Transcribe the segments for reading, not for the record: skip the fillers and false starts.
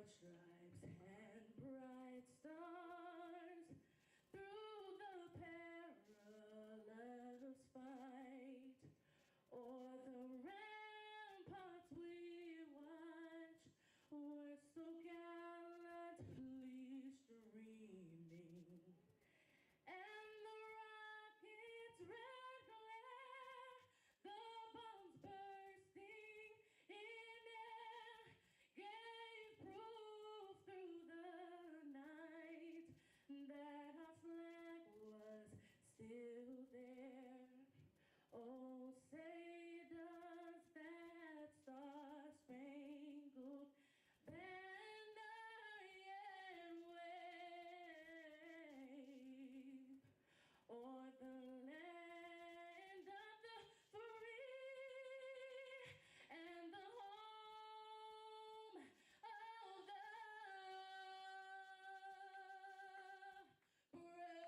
white stripes and bright stars through the perilous fight, o'er the ramparts we watch were so gallantly streaming, and the rocket's red glare, the bombs bursting in air, gave proof through the night that our flag was still there. Oh, say does that star-spangled banner yet wave o'er the land of the free and the home of the brave?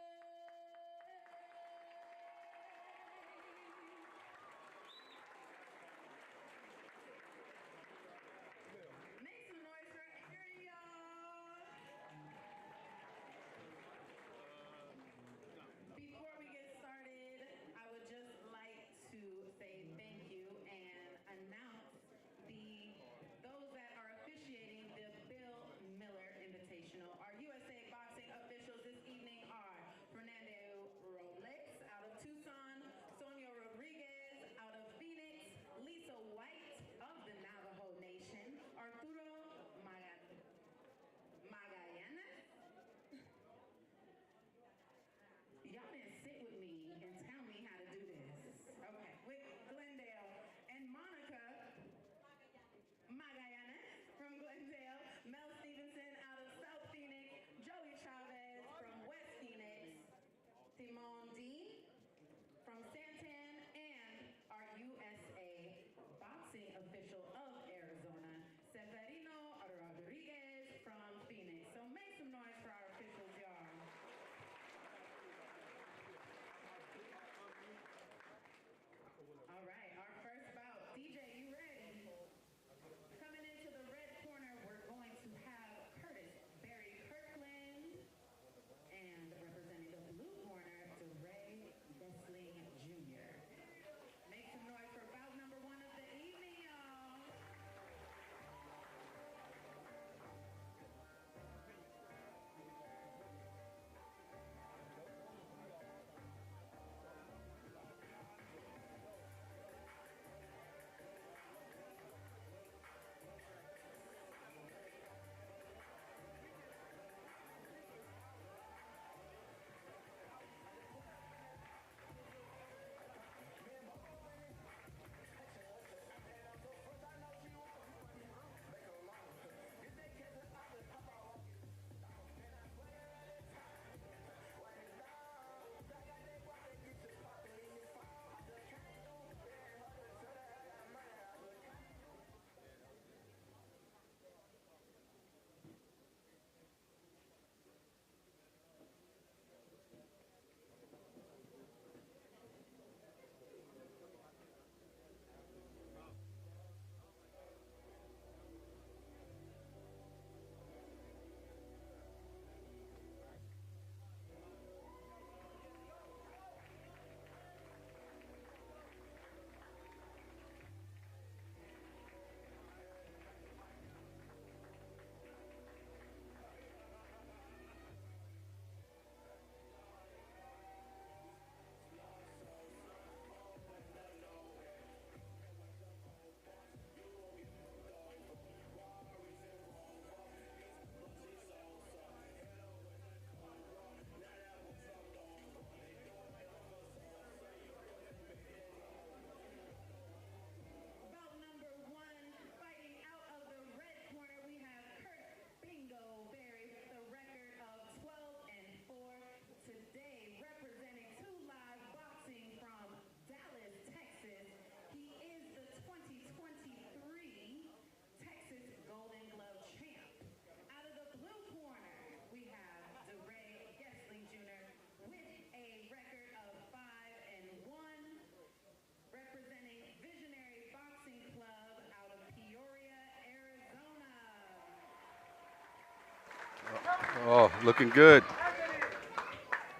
Oh, looking good.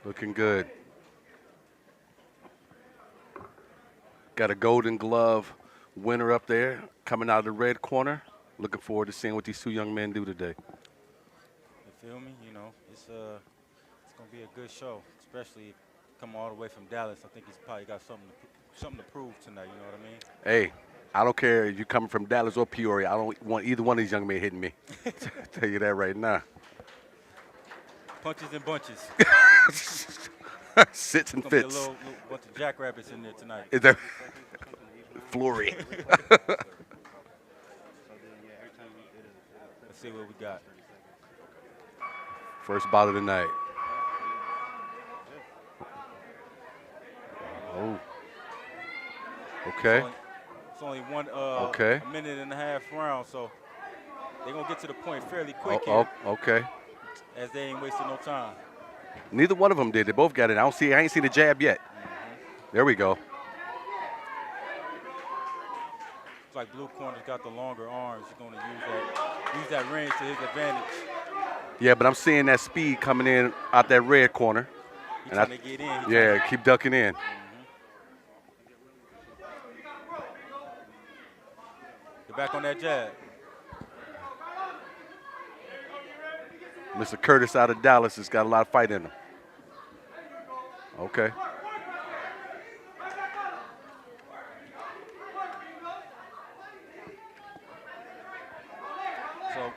Looking good. Got a Golden Glove winner up there coming out of the red corner. Looking forward to seeing what these two young men do today. You feel me? It's gonna be a good show, especially coming all the way from Dallas. I think he's probably got something to prove tonight. You know what I mean? Hey, I don't care if you're coming from Dallas or Peoria. I don't want either one of these young men hitting me. Tell you that right now. Punches and bunches. Sits and Gonna be a fits. little bunch of jackrabbits in there tonight. Is that Flory? Let's see what we got. First bout of the night. Oh. Okay. It's only one Okay. a minute and a half round, so they're gonna get to the point fairly quick Oh, here, okay. as they ain't wasting no time. Neither one of them did. They both got it. I ain't seen the jab yet. There we go. It's like blue corner's got the longer arms. He's gonna use that range to his advantage. Yeah, but I'm seeing that speed coming in out that red corner. He's And trying to get in. Yeah, keep ducking in. Get back on that jab. Mr. Curtis out of Dallas has got a lot of fight in him. Okay. So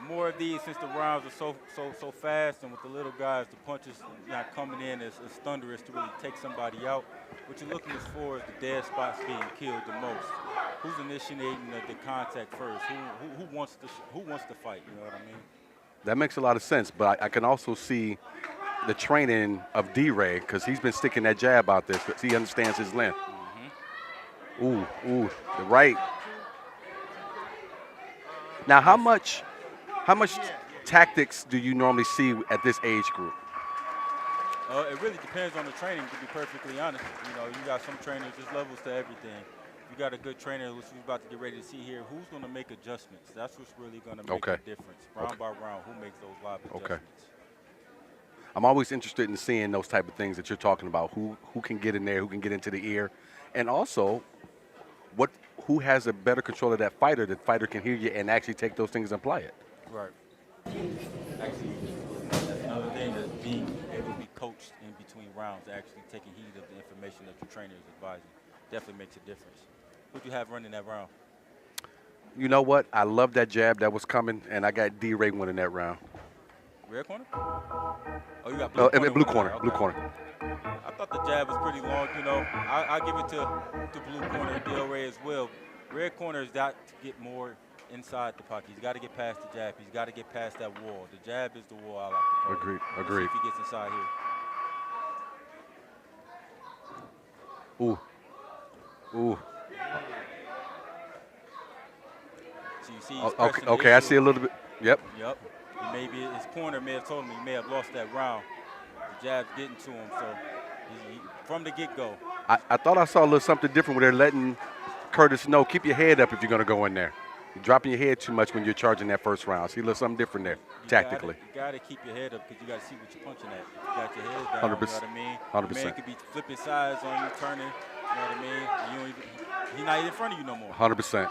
more of these, since the rounds are so fast, and with the little guys, the punches not coming in as thunderous to really take somebody out. What you're looking for is the dead spots being killed the most. Who's initiating the contact first? Who wants to fight? You know what I mean? That makes a lot of sense, but I can also see the training of D-Ray because he's been sticking that jab out there because he understands his length. Ooh, the right. Now, how much tactics do you normally see at this age group? It really depends on the training, to be perfectly honest. You know, you got some trainers, there's levels to everything. You got a good trainer, which we're about to get ready to see here, who's going to make adjustments? That's what's really going to make a difference. Round by round, who makes those live adjustments? I'm always interested in seeing those type of things that you're talking about. Who can get in there, who can get into the ear, and also who has a better control of that fighter? The fighter can hear you and actually take those things and apply it. Right. Actually, that's another thing, that being able to be coached in between rounds, actually taking heed of the information that your trainer is advising, definitely makes a difference. Who'd you have running that round? You know what? I love that jab that was coming, and I got D-Ray winning that round. Red corner? Oh, you got blue corner. Blue corner. Okay. Blue corner. I thought the jab was pretty long. You know, I give it to blue corner, Del Rey as well. Red corner has got to get more inside the pocket. He's got to get past the jab. He's got to get past that wall. The jab is the wall, I like to call it. Agreed. See if he gets inside here. Ooh. So you see he's Okay, I see a little bit. Yep. Maybe his corner may have told him he may have lost that round. The jab's getting to him, so from the get-go. I thought I saw a little something different where they're letting Curtis know, keep your head up if you're going to go in there. You're dropping your head too much when you're charging that first round. See a little something different there, tactically. You got to keep your head up because you got to see what you're punching at. You got your head down, 100%. you know what I mean? 100%. The man could be flipping sides on you, turning, you know what I mean? He's not even in front of you no more. 100%.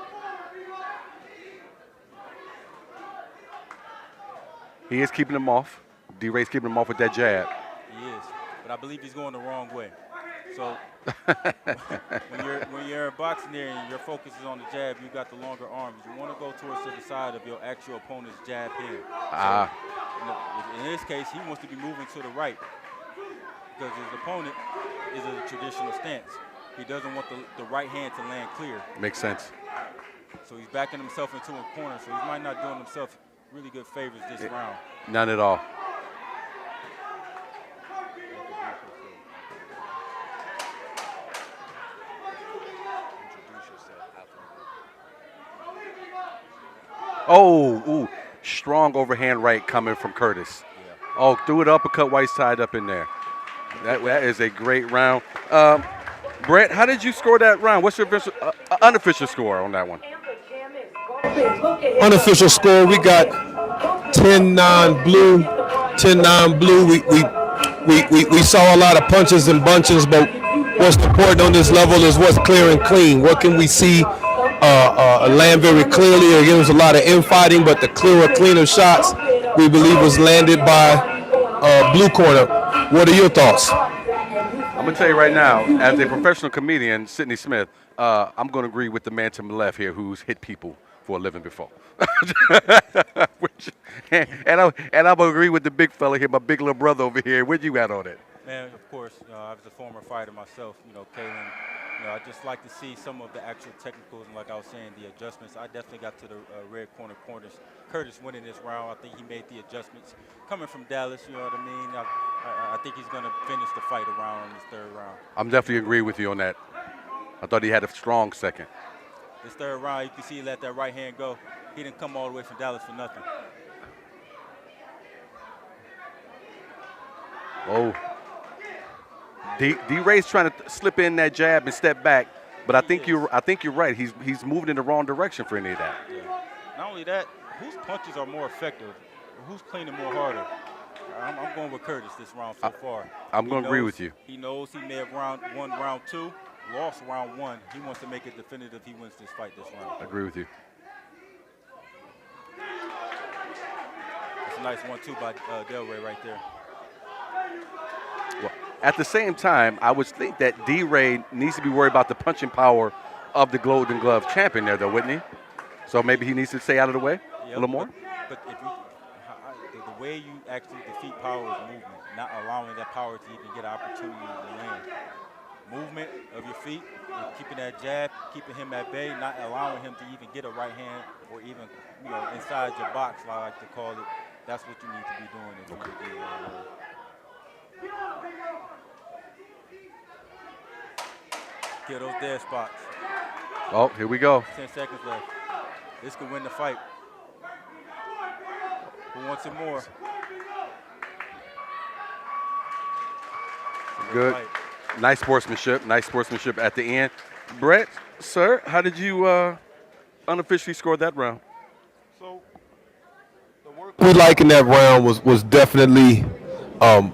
He is keeping him off. D-Ray's keeping him off with that jab. He is, but I believe he's going the wrong way. So when you're in boxing there and your focus is on the jab, you got the longer arms. You want to go towards the side of your actual opponent's jab hand. So, in this case, he wants to be moving to the right because his opponent is a traditional stance. He doesn't want the right hand to land clear. Makes sense. So he's backing himself into a corner, so he might not doing himself really good favors this round. None at all. Oh, strong overhand right coming from Curtis. Yeah. Oh, threw it uppercut while he's tied up in there. That is a great round. Brett, how did you score that round? What's your unofficial score on that one? Unofficial score, we got 10-9 blue. 10-9 blue. We saw a lot of punches and bunches, but what's important on this level is what's clear and clean. What can we see land very clearly? Again, there was a lot of infighting, but the clearer, cleaner shots we believe was landed by blue corner. What are your thoughts? I'm going to tell you right now, as a professional comedian, Sidney Smith, I'm going to agree with the man to my left here who's hit people for a living before. and I'm going to agree with the big fella here, my big little brother over here. Where'd you at on it? Man, of course, I was a former fighter myself, Kalen. I just like to see some of the actual technicals, and like I was saying, the adjustments. I definitely got to the red corner corners. Curtis winning this round. I think he made the adjustments. Coming from Dallas, you know what I mean? I think he's going to finish the fight around in this third round. I'm definitely agree with you on that. I thought he had a strong second. This third round, you can see he let that right hand go. He didn't come all the way from Dallas for nothing. Oh. D-Ray's trying to slip in that jab and step back, but I think you're right. He's moving in the wrong direction for any of that. Yeah. Not only that, whose punches are more effective, or who's cleaning more harder? I'm going with Curtis this round so far. I'm going to agree with you. He knows he may have won round 2, lost round 1. He wants to make it definitive. He wins this fight this round. I agree with you. It's a nice 1-2 by Delray right there. Well, at the same time, I would think that D-Ray needs to be worried about the punching power of the Golden Glove champion there, though, wouldn't he? So maybe he needs to stay out of the way a little more? But if the way you actually defeat power is movement, not allowing that power to even get an opportunity to land. Movement of your feet, keeping that jab, keeping him at bay, not allowing him to even get a right hand or even inside your box, I like to call it. That's what you need to be doing if you want to be Get those dead spots. Oh, here we go. 10 seconds left. This could win the fight. Who wants it more? Good. Nice sportsmanship. Nice sportsmanship at the end. Brett, sir, how did you unofficially score that round? So the work we like in that round was definitely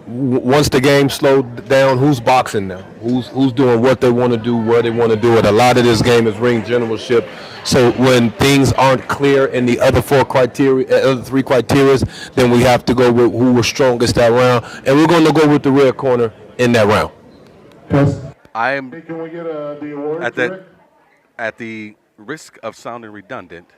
once the game slowed down, who's boxing now? Who's doing what they want to do, where they want to do it? A lot of this game is ring generalship. So when things aren't clear in the other three criteria, then we have to go with who was strongest that round, and we're going to go with the red corner in that round. I am Can we get the award? at the risk of sounding redundant.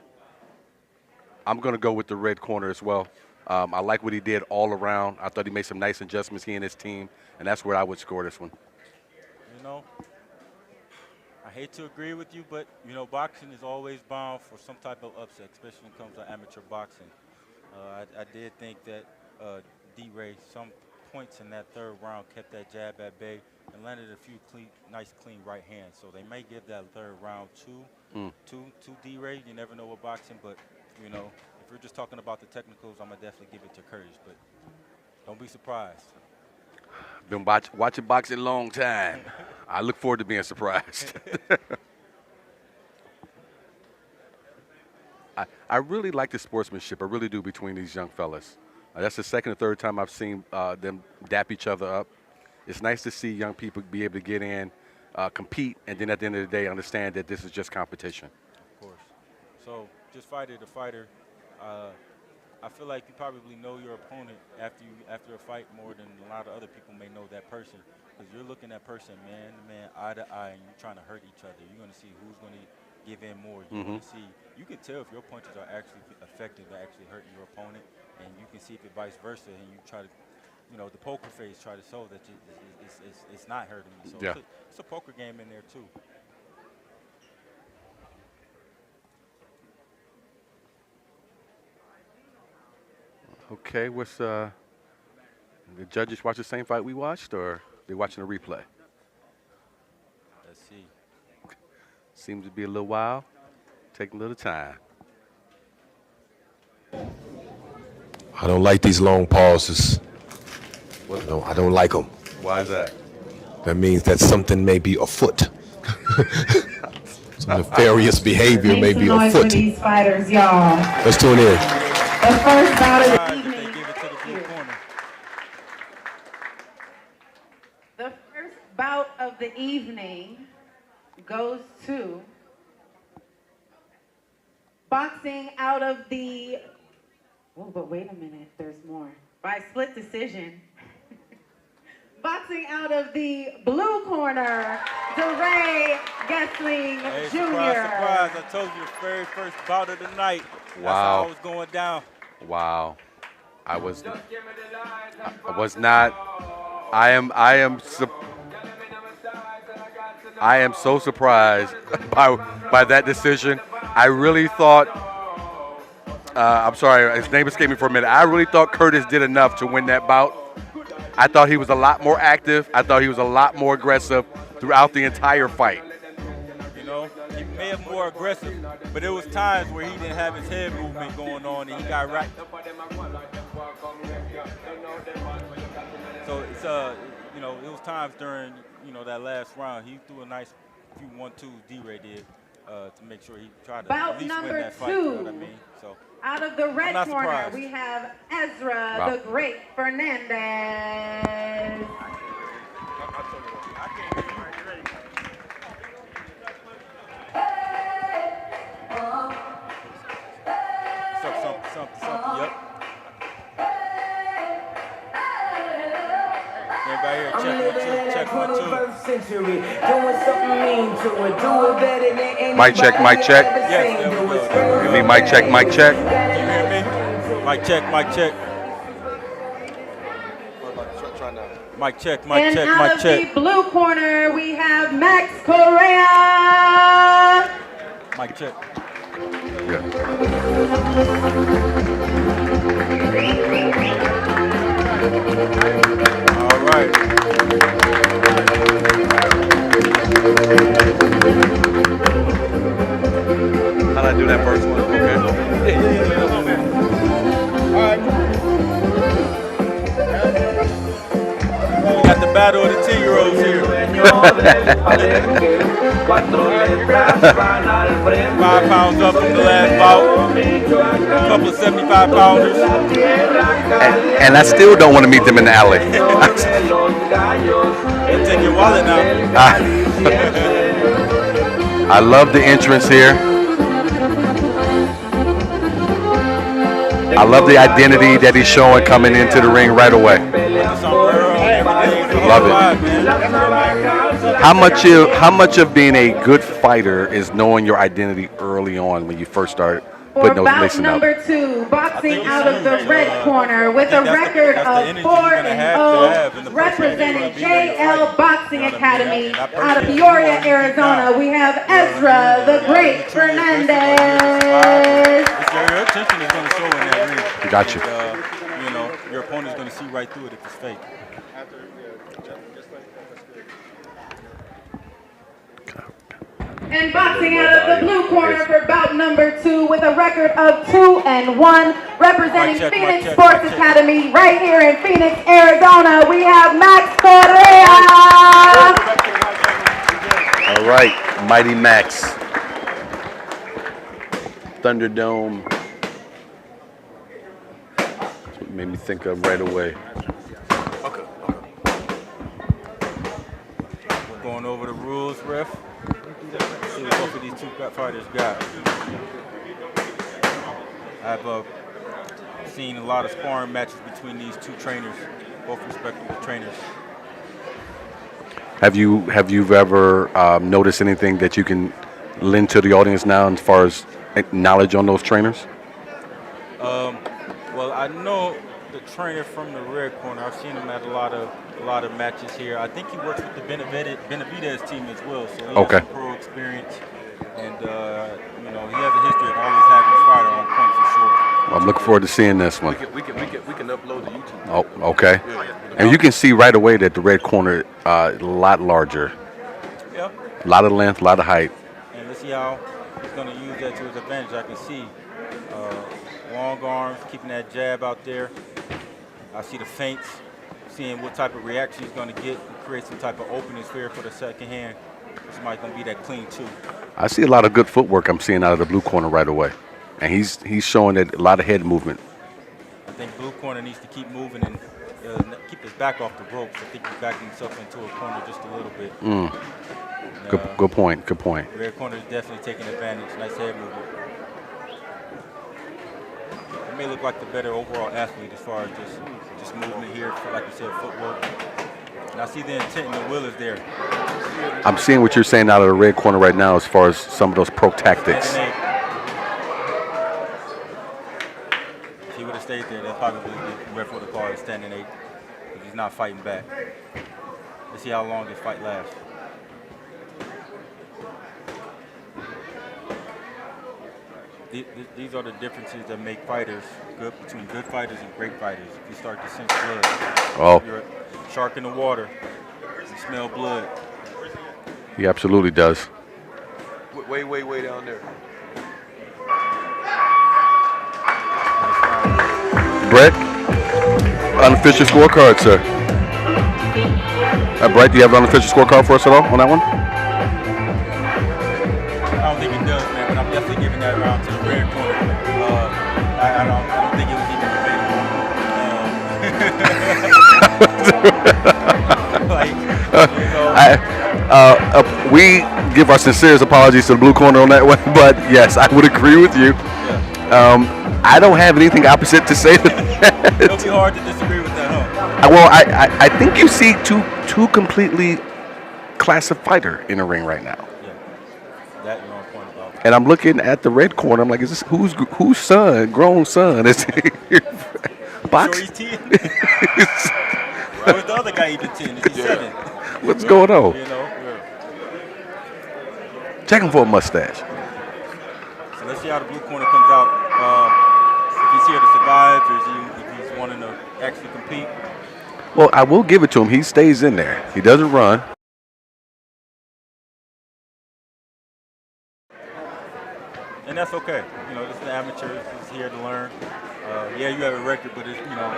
I'm going to go with the red corner as well. I like what he did all around. I thought he made some nice adjustments, he and his team, and that's where I would score this one. I hate to agree with you, but, boxing is always bound for some type of upset, especially when it comes to amateur boxing. I did think that D-Ray, some points in that third round, kept that jab at bay and landed a few nice, clean right hands. So they may give that third round to D-Ray. You never know with boxing, but, if we're just talking about the technicals, I'm going to definitely give it to Curtis, but don't be surprised. Been watching boxing a long time. I look forward to being surprised. I really like the sportsmanship. I really do between these young fellas. That's the second or third time I've seen them dap each other up. It's nice to see young people be able to get in, compete, and then at the end of the day understand that this is just competition. Of course. So just fighter to fighter, I feel like you probably know your opponent after a fight more than a lot of other people may know that person, because you're looking at person man to man, eye to eye, and you're trying to hurt each other. You're going to see who's going to give in more. You're going to see, you can tell if your punches are actually effective at actually hurting your opponent, and you can see if it vice versa, and you try to, the poker face try to show that it's not hurting you. So yeah. It's a poker game in there too. Okay, what's the judges watch the same fight we watched, or they watching a replay? Let's see. Seems to be a little while, taking a little time. I don't like these long pauses. No, I don't like them. Why is that? That means that something may be afoot. Some nefarious behavior may be afoot. These fighters, y'all. Let's tune in. first bout of the Surprised if they evening. give it to the blue corner. The first bout of the evening goes to boxing out of the, oh, but wait a minute, there's more. By split decision. Boxing out of the blue corner, DeRay Gessling Hey, Jr. surprise, surprise. I told you the very first bout of the night. That's how it was going down. Wow. I was not. I am so surprised by that decision. I really thought. I'm sorry, his name escaped me for a minute. I really thought Curtis did enough to win that bout. I thought he was a lot more active. I thought he was a lot more aggressive throughout the entire fight. You know, he may have more aggressive, but there was times where he didn't have his head movement going on, and he got right. So it's you know, it was times during that last round he threw a nice few 1-2s. D-Ray did to make sure he tried to Bout at least win number that fight. You know what I 2. mean? So Out of the red not corner, surprised. we have Ezra Wow. the Great Fernandez. Something. Yep. Everybody here, check 1 2. Century, doing something mean to it, do it better than anybody. Mic check, mic check. Yes, there we go. Give me mic check, mic check. Can you hear me? Mic check, mic check. Mic check, mic And check, out mic of check. the blue corner, we have Max Correa. Mic check. All right. How'd I do that first one? Okay. We got the battle of the 10-year-olds here. 5 pounds up from the last bout. A couple of 75-pounders. And I still don't want to meet them in the alley. They'll take your wallet now. I love the entrance here. I love the identity that he's showing coming into the ring right away. Love it. How much of being a good fighter is knowing your identity early on when you first started For putting those bout lacing up? number 2, boxing out of the huge. red corner with a I think record that's the of energy you're gonna have to have in the 4-0, first game you're representing gonna be when you're JL fighting. Boxing You know what I mean? Academy And I out of personally Peoria, want to keep Arizona. down. We have You know what I Ezra mean? the Yeah, Great you're truly aggressive right Fernandez. here to survive. Your attention is going to show in that ring. Got you. And, your opponent's going to see right through it if it's fake. And boxing out of the blue corner for bout number 2 with a record of 2-1, representing Mic check, Phoenix mic check, Sports mic check. Academy right here in Phoenix, Arizona. We have Max Correa. All right, Mighty Max. Thunderdome. That's what made me think of right away. We're going over the rules, ref. See what both of these two fighters got. I've seen a lot of sparring matches between these two trainers, both respectable trainers. Have you ever noticed anything that you can lend to the audience now as far as knowledge on those trainers? Well, I know the trainer from the red corner. I've seen him at a lot of matches here. I think he works with the Benavidez team as well, so he has some pro experience, and he has a history of always having his fighter on point for sure. I'm looking forward to seeing this one. We can upload to YouTube. Oh, okay. And you can see right away that the red corner a lot larger, Yeah. a lot of length, a lot of height. And let's see how he's going to use that to his advantage. I can see long arms, keeping that jab out there. I see the feints, seeing what type of reaction he's going to get and create some type of opening sphere for the second hand. This might going to be that clean too. I see a lot of good footwork I'm seeing out of the blue corner right away. And he's showing that a lot of head movement corner needs to keep moving and keep his back off the ropes. I think he's backing himself into a corner just a little bit. Good point. Good point. Red corner is definitely taking advantage. Nice head movement. He may look like the better overall athlete as far as just movement here, like you said, footwork. And I see the intent and the will is there. I'm seeing what you're saying out of the red corner right now as far as some of those pro tactics. If he would have stayed there, then probably the ref would have called it standing 8 because he's not fighting back. Let's see how long this fight lasts. These are the differences that make fighters good between good fighters and great fighters. If you start to sense blood, you're a shark in the water, you smell blood. He absolutely does. Way down there. Brett, unofficial scorecard, sir. Brett, do you have an unofficial scorecard for us at all on that one? I don't think he does, man, but I'm definitely giving that round to the red corner. I don't think it was even debatable. We give our sincerest apologies to the blue corner on that one, but yes, I would agree with you. I don't have anything opposite to say to that. It'll be hard to disagree with that, huh? Well, I think you see two completely class of fighter in the ring right now. Yeah, that you're on point about. And I'm looking at the red corner. I'm like, is this whose son, grown son, is boxing? Sure he's 10. Why was the other guy even 10? Is he 7? What's going on? You know. Check him for a mustache. So let's see how the blue corner comes out. If he's here to survive, or if he's wanting to actually compete. Well, I will give it to him. He stays in there. He doesn't run. And that's okay. You know, this is an amateur. He's here to learn. Yeah, you have a record, but it's, you know,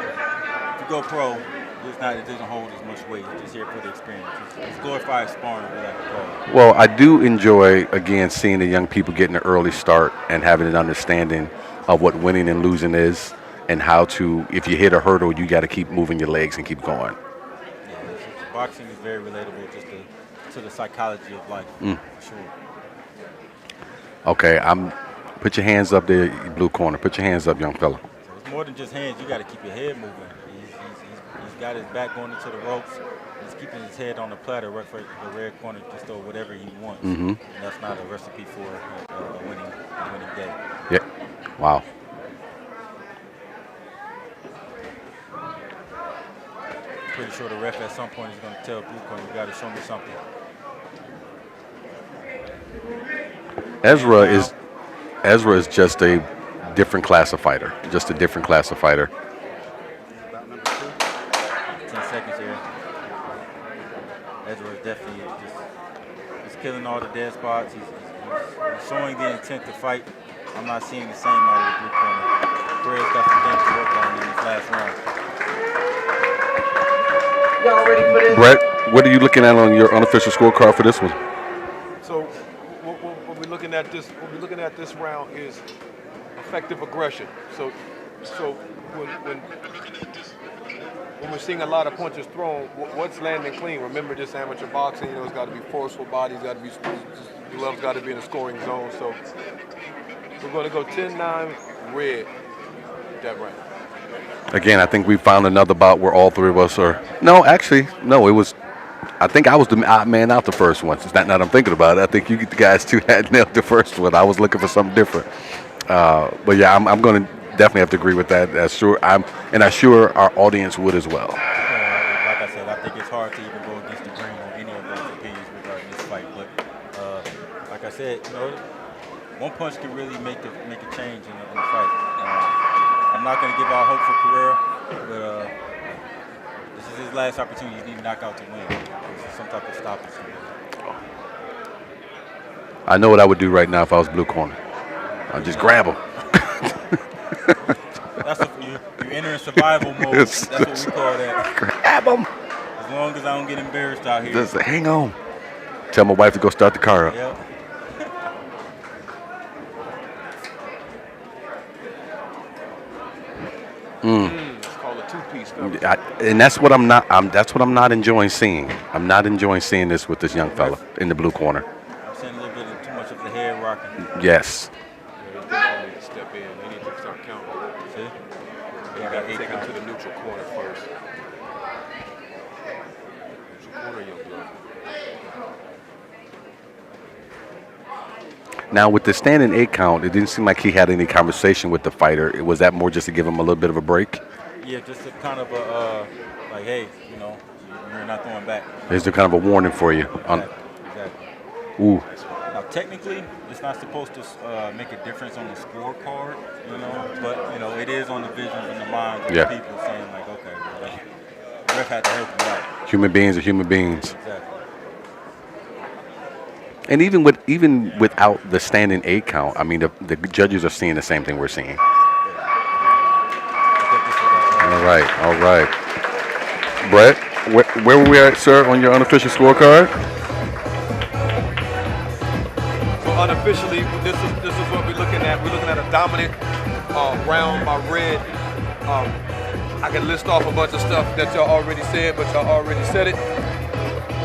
if you go pro, it doesn't hold as much weight. It's just here for the experience. It's glorified sparring, we like to call it. Well, I do enjoy, again, seeing the young people getting an early start and having an understanding of what winning and losing is and how to, if you hit a hurdle, you got to keep moving your legs and keep going. Yeah, boxing is very relatable just to the psychology of life, for sure. Okay, put your hands up there, blue corner. Put your hands up, young fella. So it's more than just hands. You got to keep your head moving. He's got his back going into the ropes. He's keeping his head on the platter right for the red corner, just throw whatever he wants. And that's not a recipe for a winning day. Yeah. Wow. Pretty sure the ref at some point is going to tell blue corner, you got to show me something. Ezra is just a different class of fighter. Just a different class of fighter. 10 seconds here. Ezra is definitely he's killing all the dead spots. He's showing the intent to fight. I'm not seeing the same out of the blue corner. Perez got some things to work on in this last round. Y'all ready for this? Brett, what are you looking at on your unofficial scorecard for this one? So what we're looking at this round is effective aggression. So when we're seeing a lot of punches thrown, what's landing clean? Remember, this amateur boxing, it's got to be forceful bodies, got to be gloves, got to be in a scoring zone. So we're going to go 10-9 red that round. Again, I think we found another bout where all three of us are. No, actually, no. It was. I think I was the odd man out the first one. It's not that I'm thinking about it. I think you guys two had nailed the first one. I was looking for something different. But yeah, I'm going to definitely have to agree with that. I'm sure our audience would as well. Like I said, I think it's hard to even go against the grain on any of those opinions regarding this fight. But like I said, one punch can really make a change in the fight. I'm not going to give out hope for Carrera, but this is his last opportunity. He needs to knock out to win. Some type of stoppage. I know what I would do right now if I was blue corner. I'd just grab him. You're entering survival mode. That's what we call that. Grab him. As long as I don't get embarrassed out here. Just hang on. Tell my wife to go start the car up. Yep. two-piece. And that's what I'm not. That's what I'm not enjoying seeing. I'm not enjoying seeing this with this young fella in the blue corner. I'm seeing a little bit of too much of the head rocking. Yes. Yeah, they need to step in. They need to start counting. See? They got to take him to the neutral corner first. Neutral corner, young blood. Now with the standing 8 count, it didn't seem like he had any conversation with the fighter. Was that more just to give him a little bit of a break? Yeah, just a kind of a like, hey, you're not throwing back. Is there kind of a warning for you? Exactly. Ooh. Now, technically, it's not supposed to make a difference on the scorecard, but it is on the visions and the minds of the people saying like, okay, well, the ref had to help you out. Human beings are human beings. Exactly. And even without the standing 8 count, I mean, the judges are seeing the same thing we're seeing. All right. Brett, where were we at, sir, on your unofficial scorecard? So unofficially, this is what we're looking at. We're looking at a dominant round by Red. I can list off a bunch of stuff that y'all already said, but y'all already said it.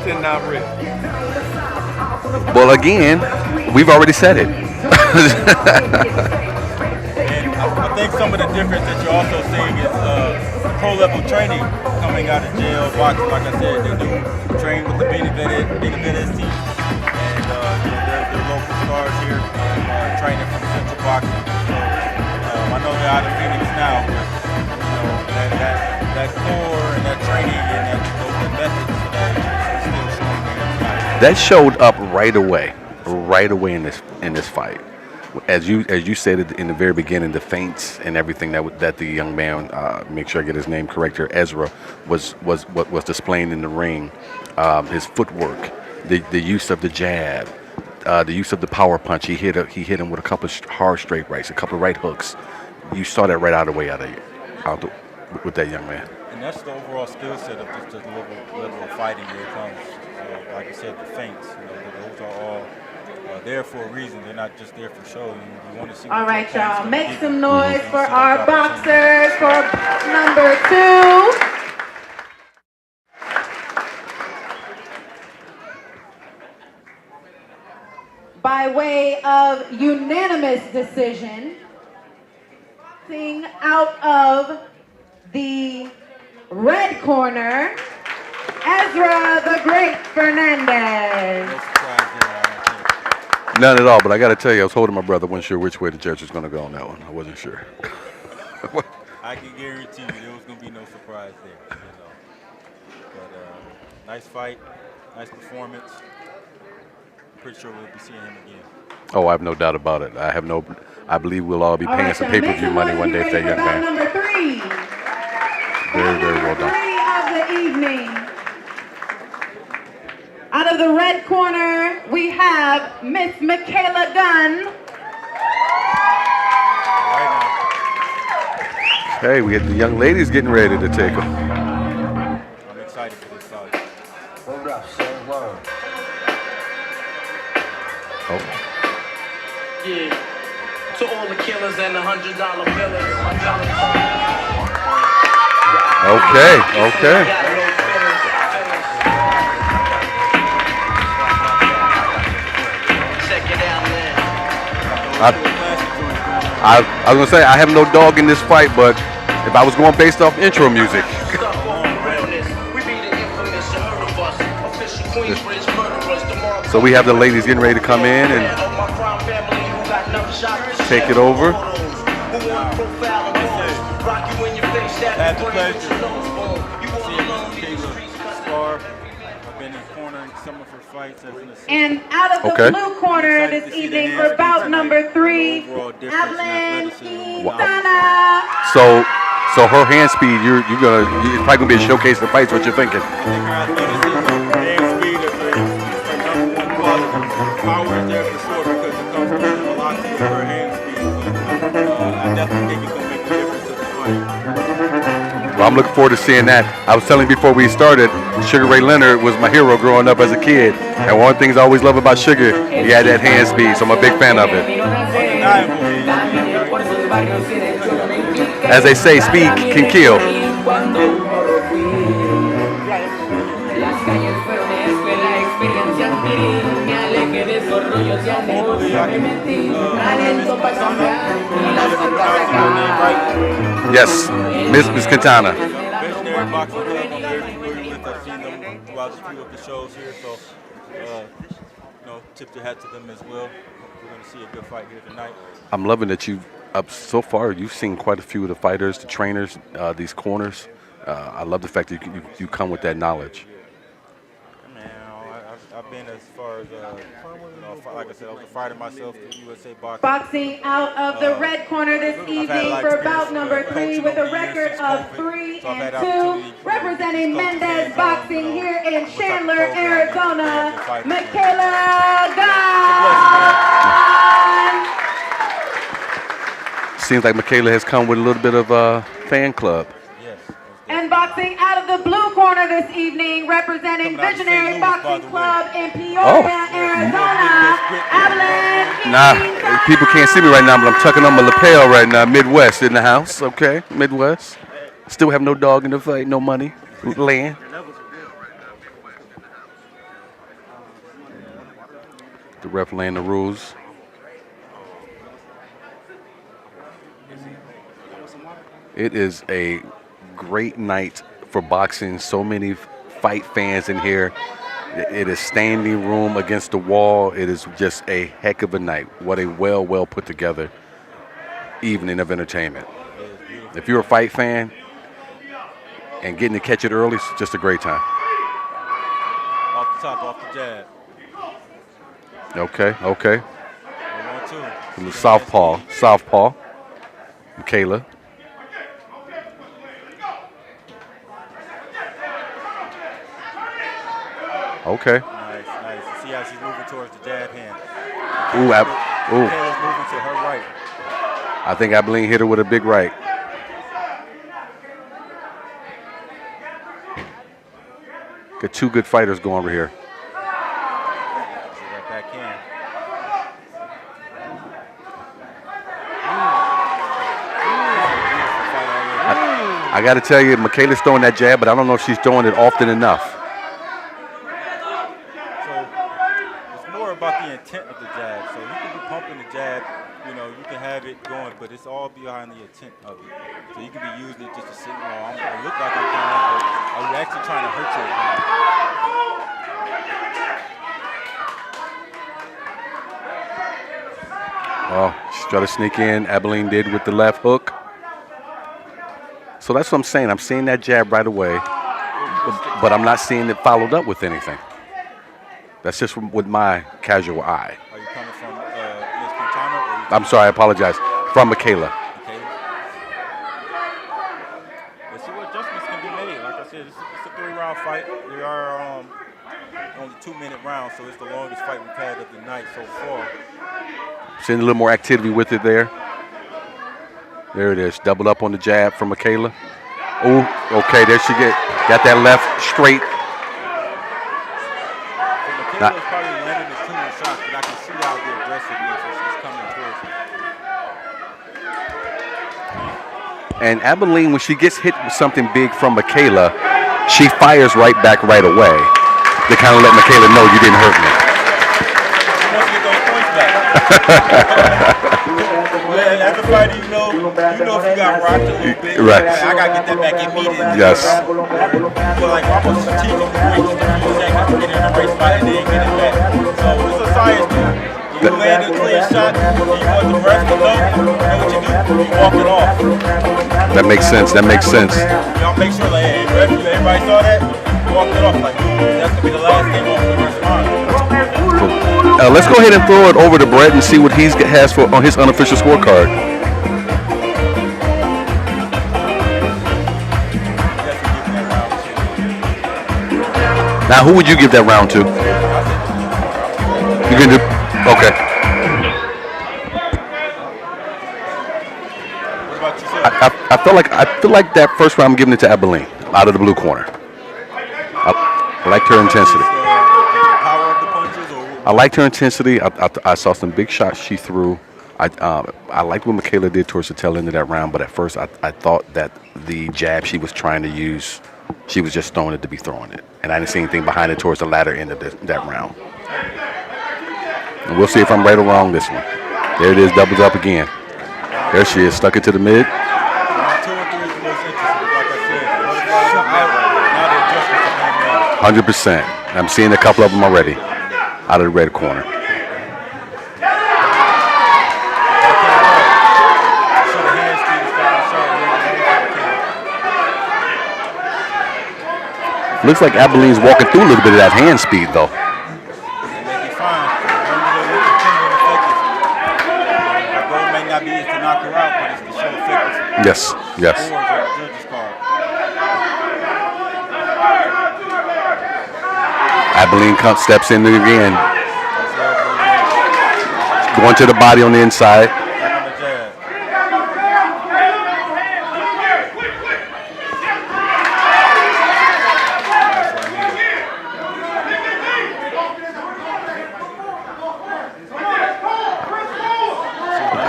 10-9 Red. Well, again, we've already said it. And I think some of the difference that you're also seeing is pro-level training coming out of jail. Boxing, like I said, they do train with the Benavides team, and they're local stars here training from Central Boxing. So I know they're out of Phoenix now, but that core and that training and those methods is still showing there tonight. That showed up right away in this fight. As you said in the very beginning, the feints and everything that the young man, make sure I get his name correct here, Ezra, was displaying in the ring. His footwork, the use of the jab, the use of the power punch. He hit him with a couple of hard straight rights, a couple of right hooks. You saw that right out of the way with that young man. And that's the overall skill set of just the level of fighting here comes. Like I said, the feints. Those are all there for a reason. They're not just there for show. You want to see. All right, y'all. Make some noise for our boxers for number 2. By way of unanimous decision, boxing out of the red corner, Ezra the Great Fernandez. None at all, but I got to tell you, I was holding my brother. Wasn't sure which way the judge was going to go on that one. I wasn't sure. I can guarantee you there was going to be no surprise there. But nice fight, nice performance. Pretty sure we'll be seeing him again. Oh, I have no doubt about it. I believe we'll all be paying some pay-per-view money one day for that young man. Number 3. Very, very well done. 3 of the evening. Out of the red corner, we have Miss Michaela Gunn. Okay, we had the young ladies getting ready to take them. I'm excited for this fight. Hold up, sir. Word. Oh. Yeah. To all the killers and the $100 billers. Okay. Check it out, man. I was gonna say I have no dog in this fight, but if I was going based off intro music. So we have the ladies getting ready to come in and take it over. I had the pleasure of seeing Michaela spar. I've been in cornering some of her fights as an assistant. And out of the blue corner this evening for bout number 3, Evelyn Quintana. So her hand speed, it's probably gonna be a showcase of the fights. What you're thinking? I think her athleticism, hand speed is her number one quality. Power is there for sure because it comes from the velocity of her hand speed. But, I definitely think it's gonna make a difference to the fight. Well, I'm looking forward to seeing that. I was telling you before we started, Sugar Ray Leonard was my hero growing up as a kid. And one of the things I always love about Sugar, he had that hand speed, so I'm a big fan of it. As they say, speed can kill. cuando morro fui. Las calles fueron mi escuela, experiencia adquirí. Me alejé de esos rollos de amor, no me mentí. Talento para cambiar y las cosas acabar. Yes, Miss Quintana. Visionary Boxing Club, I'm very familiar with. I've seen them throughout a few of the shows here, so tip your hat to them as well. We're going to see a good fight here tonight. I'm loving that so far you've seen quite a few of the fighters, the trainers, these corners. I love the fact that you come with that knowledge. Man, I've been as far as, like I said, I was a fighter myself in USA Boxing. Boxing out of the red corner this evening for bout number 3 with a record of 3-2, representing Mendez Boxing here in Chandler, Arizona, Michaela Gunn. Seems like Michaela has come with a little bit of a fan club. And boxing out of the blue corner this evening, representing Visionary Boxing Club in Peoria, Arizona, Evelyn. Nah, people can't see me right now, but I'm tucking on my lapel right now. Midwest in the house, okay? Midwest. Still have no dog in the fight, no money, land. The ref laying the rules. It is a great night for boxing. So many fight fans in here. It is standing room against the wall. It is just a heck of a night. What a well put together evening of entertainment. If you're a fight fan and getting to catch it early, it's just a great time. Off the top, off the jab. Okay. 1-2. A little southpaw. Michaela. Okay. Nice. See how she's moving towards the jab hand. Michaela's moving to her right. I think Abilene hit her with a big right. Got two good fighters going over here. See that backhand. I got to tell you, Michaela's throwing that jab, but I don't know if she's throwing it often enough. About the intent of the jab. So you can be pumping the jab, you can have it going, but it's all behind the intent of it. So you can be using it just to say, I look like I'm trying, but are you actually trying to hurt your opponent? Oh, she's trying to sneak in. Abilene did with the left hook. So that's what I'm saying. I'm seeing that jab right away, but I'm not seeing it followed up with anything. That's just with my casual eye. Are you coming from Ms. Quintana? I'm sorry, I apologize. From Michaela. Let's see what adjustments can be made. Like I said, it's a 3-round fight. They are only 2-minute rounds, so it's the longest fight we've had of the night so far. Seeing a little more activity with it there. There it is. Doubled up on the jab from Michaela. Oh, okay, there she got that left straight. Michaela's probably landing the cleaner shots, but I can see how the aggressiveness is coming towards her. And Abilene, when she gets hit with something big from Michaela, she fires right back right away to kind of let Michaela know you didn't hurt me. She wants to get those points back. As a fighter, you know if you got rocked a little bit, right. I got to get that back immediately. Yes. So like almost strategic ways to get in a race fight and then get it back. So it's a science thing. You land a clean shot, and you want the ref to know what you do, you walk it off. That makes sense. Y'all make sure, like, hey, ref, everybody saw that? Walk it off. Like, that's going to be the last thing off the ref's mind. Let's go ahead and throw it over to Brett and see what he has on his unofficial scorecard. Now, who would you give that round to? You can do. Okay. What about yourself? I feel like that first round I'm giving it to Abilene out of the blue corner. I liked her intensity. The power of the punches, or I liked her intensity. I saw some big shots she threw. I liked what Michaela did towards the tail end of that round, but at first I thought that the jab she was trying to use, she was just throwing it to be throwing it, and I didn't see anything behind it towards the latter end of that round. And we'll see if I'm right or wrong this one. There it is, doubles up again. There she is, stuck it to the mid. 2 and 3 is the most interesting. Like I said, butterflies are out. Now they're adjusting to home run. 100%. I'm seeing a couple of them already out of the red corner. Looks like Abilene's walking through a little bit of that hand speed, though. They may be fine. Our goal may not be is to knock her out, but it's to show effective. Yes, yes. Scores on the judges' card. Abilene steps in again. Going to the body on the inside. Back on the jab.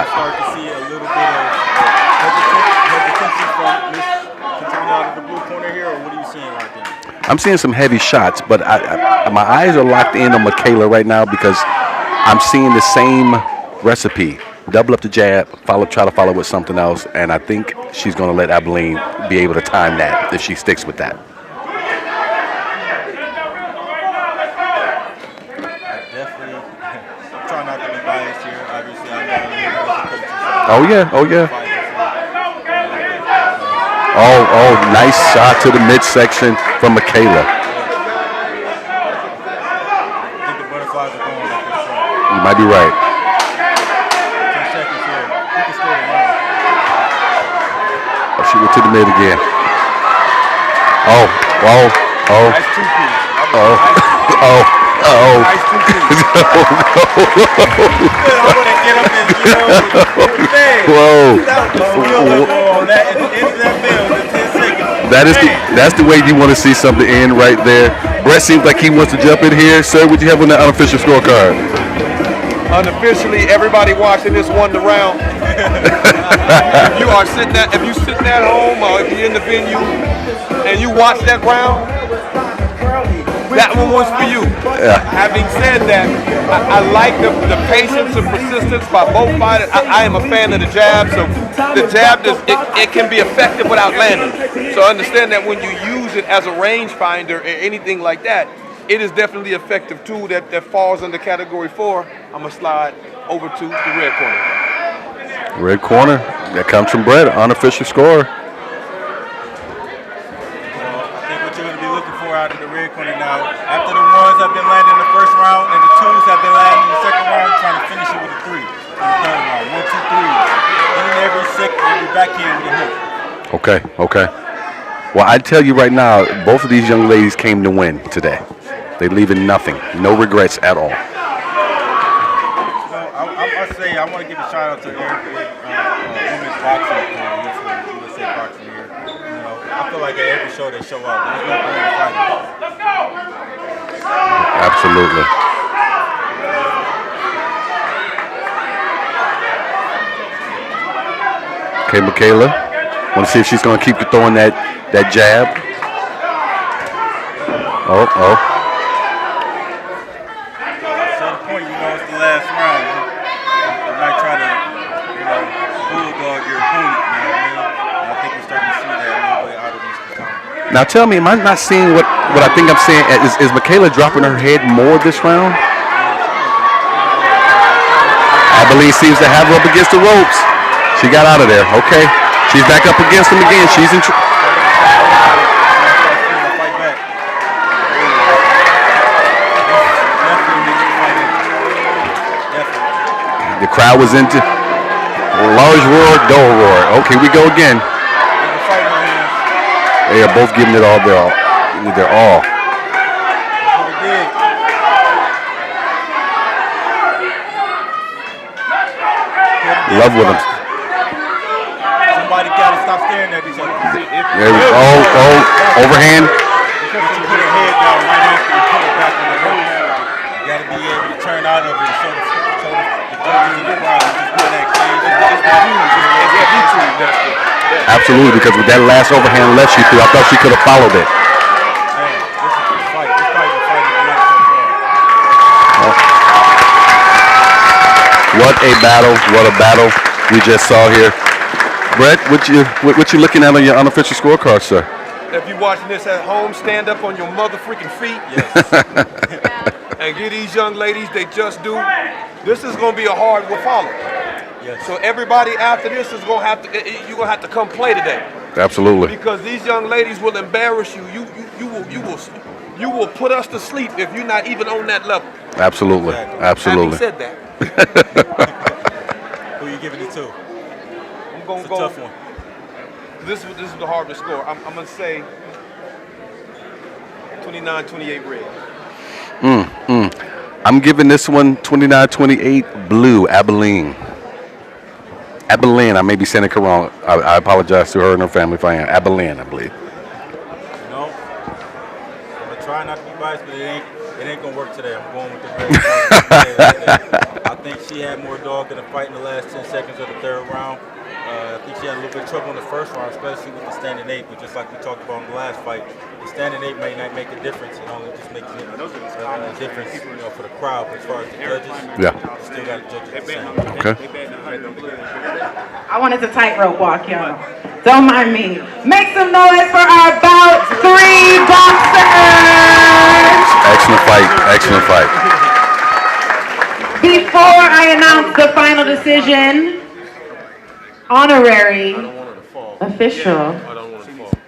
Start to see a little bit of hesitancy from Miss continuing out of the blue corner here, or what are you seeing right there? I'm seeing some heavy shots, but my eyes are locked in on Michaela right now because I'm seeing the same recipe. Double up the jab, try to follow with something else, and I think she's going to let Abilene be able to time that if she sticks with that. Definitely. I'm trying not to be biased here. Obviously, I know Oh, yeah, oh, yeah. Oh, nice shot to the midsection from Michaela. I think the butterflies are going at this point. You might be right. 10 seconds here. Who can stay around? Oh, she went to the mid again. Oh. Nice two-piece. Nice two-piece. I want to get up and, Whoa. On that, at the end of that bell, the 10 seconds. That's the way you want to see something end right there. Brett seems like he wants to jump in here. Sir, what do you have on that unofficial scorecard? Unofficially, everybody watching this won the round. If you sitting at home or if you're in the venue and you watch that round, that one was for you. Yeah. Having said that, I like the patience and persistence by both fighters. I am a fan of the jab, so the jab it can be effective without landing. So understand that when you use it as a rangefinder or anything like that, it is definitely effective too. That falls under category 4. I'm gonna slide over to the red corner. Red corner. That comes from Brett, unofficial score. Out of the red corner now. After the ones have been landing in the first round and the twos have been landing in the second round, trying to finish it with a 3 in the third round. 1, 2, 3s. And every second, every backhand with a hook. Okay. Well, I tell you right now, both of these young ladies came to win today. They leaving nothing, no regrets at all. So I must say, I want to give a shout out to women's boxing for USA Boxing here. I feel like at every show they show up. There's no point in fighting. Let's go! Absolutely. Okay, Michaela. Want to see if she's going to keep throwing that jab. Oh. At some point, it's the last round. You might try to, bulldog your opponent. And I think we're starting to see that a little bit out of these competitors. Now tell me, am I not seeing what I think I'm seeing? Is Michaela dropping her head more this round? Abilene seems to have her up against the ropes. She got out of there. Okay. She's back up against him again. She's in The crowd was into large roar, dull roar. Okay, we go again. They are both giving it all their all. Love with them. Somebody got to stop staring at each other. There we go. Oh, overhand. Put your head down right after you pull it back on the road. You got to be able to turn out of it and show the judges in the crowd that just put that Absolutely, because with that last overhand left she threw, I thought she could have followed it. Man, this is a fight. This fight is fighting tonight so far. What a battle! What a battle we just saw here. Brett, what you looking at on your unofficial scorecard, sir? If you're watching this at home, stand up on your mother freaking feet. Yes. And give these young ladies they just do. This is going to be a hard one follow. Yes. So everybody after this is going to have to, you're going to have to come play today. Absolutely. Because these young ladies will embarrass you. You will put us to sleep if you're not even on that level. Absolutely. Absolutely. Having said that, Who you giving it to? I'm going It's to a go. tough one. This is the hardest score. I'm going to say 29-28 red. I'm giving this one 29-28 blue, Abilene. Abilene, I may be saying it wrong. I apologize to her and her family if I am. Abilene, I believe. No. I'm gonna try not to be biased, but it ain't gonna work today. I'm going with the red. I think she had more dog in the fight in the last 10 seconds of the third round. I think she had a little bit of trouble in the first round, especially with the standing 8. But just like we talked about in the last fight, the standing 8 may not make a difference. It only just makes a difference, for the crowd. But as far as the judges, Yeah. still got to judge it the same. Okay. I wanted to tightrope walk, y'all. Don't mind me. Make some noise for our bout 3 boxers. Excellent fight. Excellent fight. Before I announce the final decision, honorary official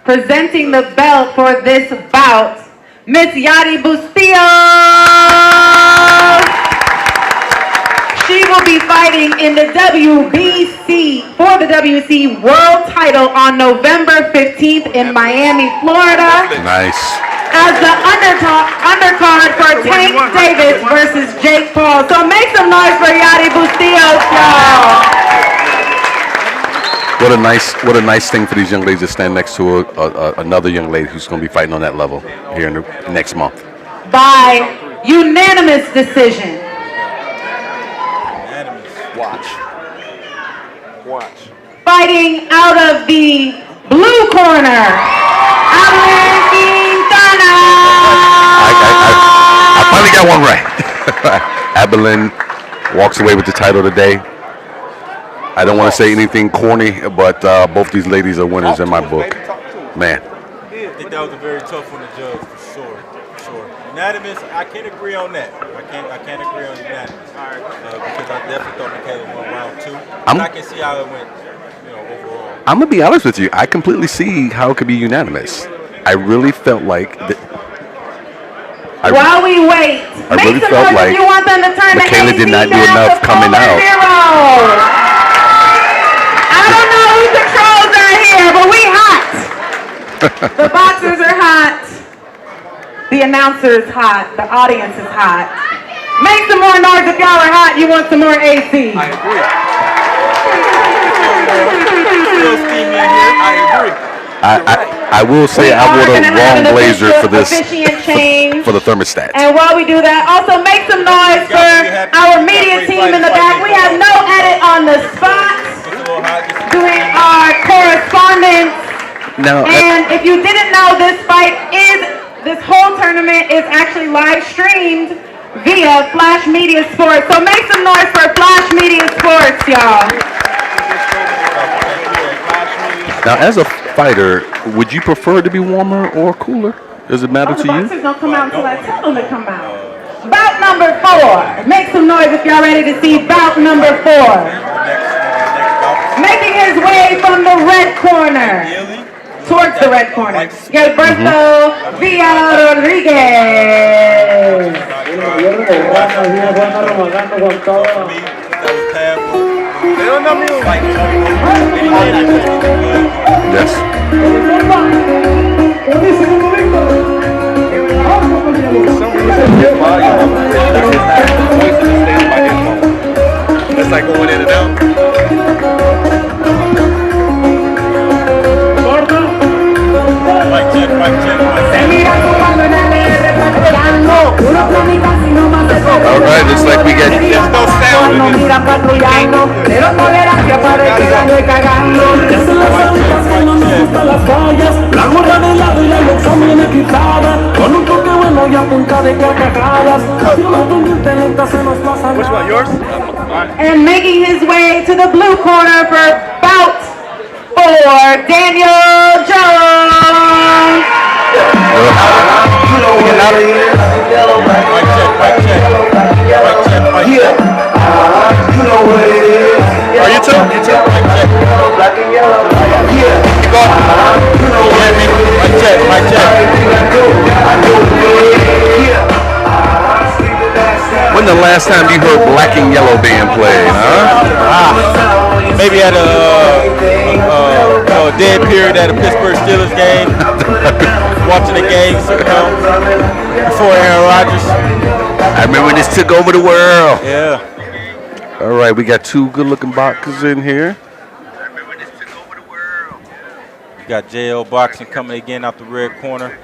presenting the belt for this bout, Miss Yadi Bustillo. She will be fighting in the WBC for the WBC World Title on November 15th in Miami, Florida. Nice. As the undercard for Tank Davis versus Jake Paul. So make some noise for Yadi Bustillo, y'all. What a nice thing for these young ladies to stand next to another young lady who's going to be fighting on that level here in the next month. By unanimous decision. Watch. Fighting out of the blue corner, Alan Quintana. I finally got one right. Abilene walks away with the title today. I don't want to say anything corny, but both these ladies are winners in my book. Man. I think that was a very tough one to judge, for sure. Unanimous, I can't agree on that. I can't agree on unanimous. Because I definitely thought Michaela won round 2. But I can see how it went, overall. I'm going to be honest with you. I completely see how it could be unanimous. I really felt like While we wait, I really felt like you want them to turn Michaela the did AC not do down enough to coming full out. zero. I don't know who controls are here, but we hot. The boxers are hot. The announcer is hot. The audience is hot. Make some more noise if y'all are hot. You want some more AC. I agree. Still steamy in here. I agree. I will say I wore the wrong blazer for this, officiant change. for the thermostat. And while we do that, also make some noise for our media team in the back. We have no edit on the spot, doing our correspondence. Now, And if you didn't know, this whole tournament is actually live streamed via Flash Media Sports. So make some noise for Flash Media Sports, y'all. now, as a fighter, would you prefer to be warmer or cooler? Does it matter Oh, the to you? boxers don't come out until I tell them to come out. Bout number 4. Make some noise if y'all ready to see bout number 4. Making his way from the red corner. Towards the red corner. Gilberto Villa Rodriguez. Yes. It's like going in and out. All right, looks like we get. There's no sound in this. las calles, la gorra de lado y la examina quitada, con un toque bueno y a punta de carcajadas. Se nos pasa. Which one, yours? And making his way to the blue corner for bout 4, Daniel Jones. Are you too? You too? Black and yellow. Yeah. Go. Yeah, me. Mic check. Mic check. When the last time you heard Black and Yellow being played, huh? Maybe at a dead period at a Pittsburgh Steelers game, watching the games before Aaron Rodgers. I remember when this took over the world. Yeah. All right, we got 2 good-looking boxers in here. We got JL Boxing coming again out the red corner.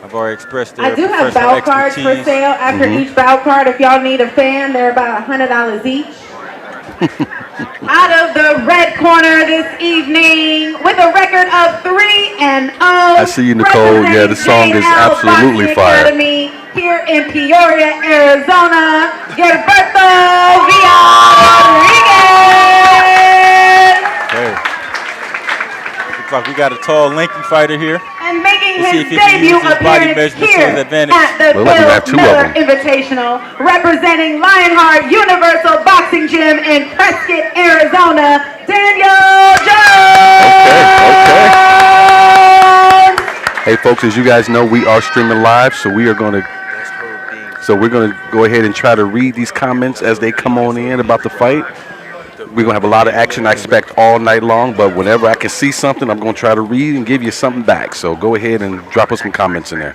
I've already expressed their I do have professional bout cards for expertise. sale after each bout card. If y'all need a fan, they're about $100 each. Out of the red corner this evening with a record of 3-0. I see you, Nicole. Yeah, the song is absolutely fire. Academy here in Peoria, Arizona. Gilberto Villarreguez. Hey. Looks like we got a tall, lanky fighter here. And making We'll see his if he can debut use his body appearance measurement to here his advantage. at the Well, look, we Bill have 2 of Miller them. Invitational, representing Lionheart Universal Boxing Gym in Prescott, Arizona, Daniel Jones. Hey, folks, as you guys know, we are streaming live, so we're going to go ahead and try to read these comments as they come on in about the fight. We're going to have a lot of action, I expect, all night long, but whenever I can see something, I'm going to try to read and give you something back. So go ahead and drop us some comments in there.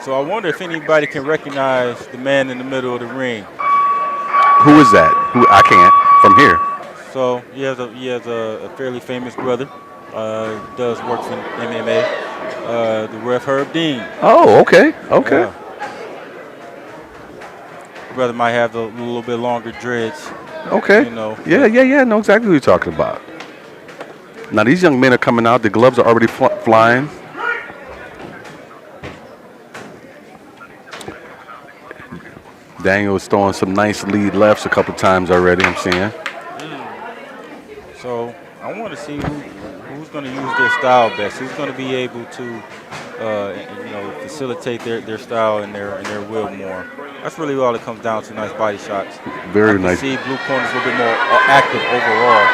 So I wonder if anybody can recognize the man in the middle of the ring. Who is that? Who I can't from here. So he has a fairly famous brother. Does work for MMA. The ref Herb Dean. Oh, okay. Okay. Yeah. Brother might have a little bit longer dreads. Okay. You know. Yeah. Know exactly what you're talking about. Now these young men are coming out. The gloves are already flying. Daniel is throwing some nice lead lefts a couple times already, I'm seeing. So I want to see who's going to use their style best. Who's going to be able to, facilitate their style and their will more. That's really all it comes down to. Nice body shots. Very nice. See blue corner's a little bit more active overall.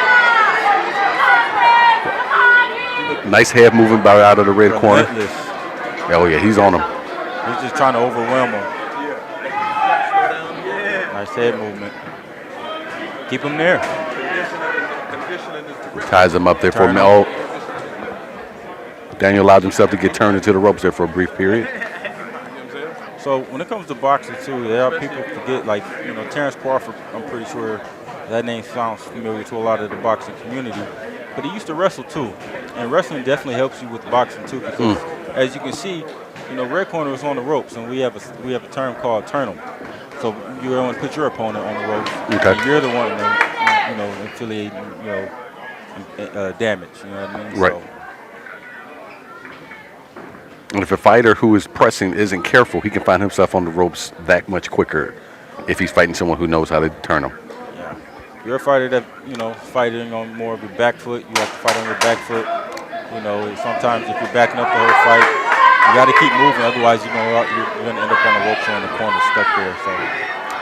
Nice head movement by out of the red corner. Relentless. Oh yeah, he's on him. He's just trying to overwhelm him. Nice head movement. Keep him there. Ties him up there for a minute. Oh. Daniel allowed himself to get turned into the ropes there for a brief period. So when it comes to boxing too, there are people who forget, like, Terrence Crawford, I'm pretty sure that name sounds familiar to a lot of the boxing community. But he used to wrestle too. And wrestling definitely helps you with boxing too, because as you can see, red corner is on the ropes, and we have a term called turn 'em. So you want to put your opponent on the ropes. Okay. And you're the one that, affiliating, damage. You know what I mean? Right. So, And if a fighter who is pressing isn't careful, he can find himself on the ropes that much quicker if he's fighting someone who knows how to turn him. yeah. You're a fighter that, fighting on more of your back foot. You have to fight on your back foot. Sometimes if you're backing up the whole fight, you got to keep moving. Otherwise, you're going to end up on the ropes or in the corner stuck there. So.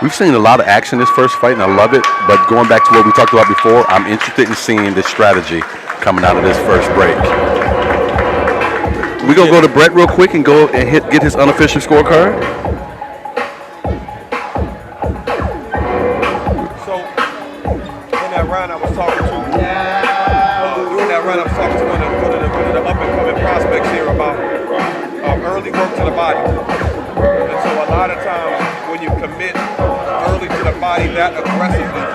We've seen a lot of action this first fight, and I love it. But going back to what we talked about before, I'm interested in seeing this strategy coming out of this first break. We're going to go to Brett real quick and go and get his unofficial scorecard. So, in that round I was talking to, during that round I was talking to one of the up-and-coming prospects here about early work to the body. And so a lot of times when you commit early to the body that aggressively,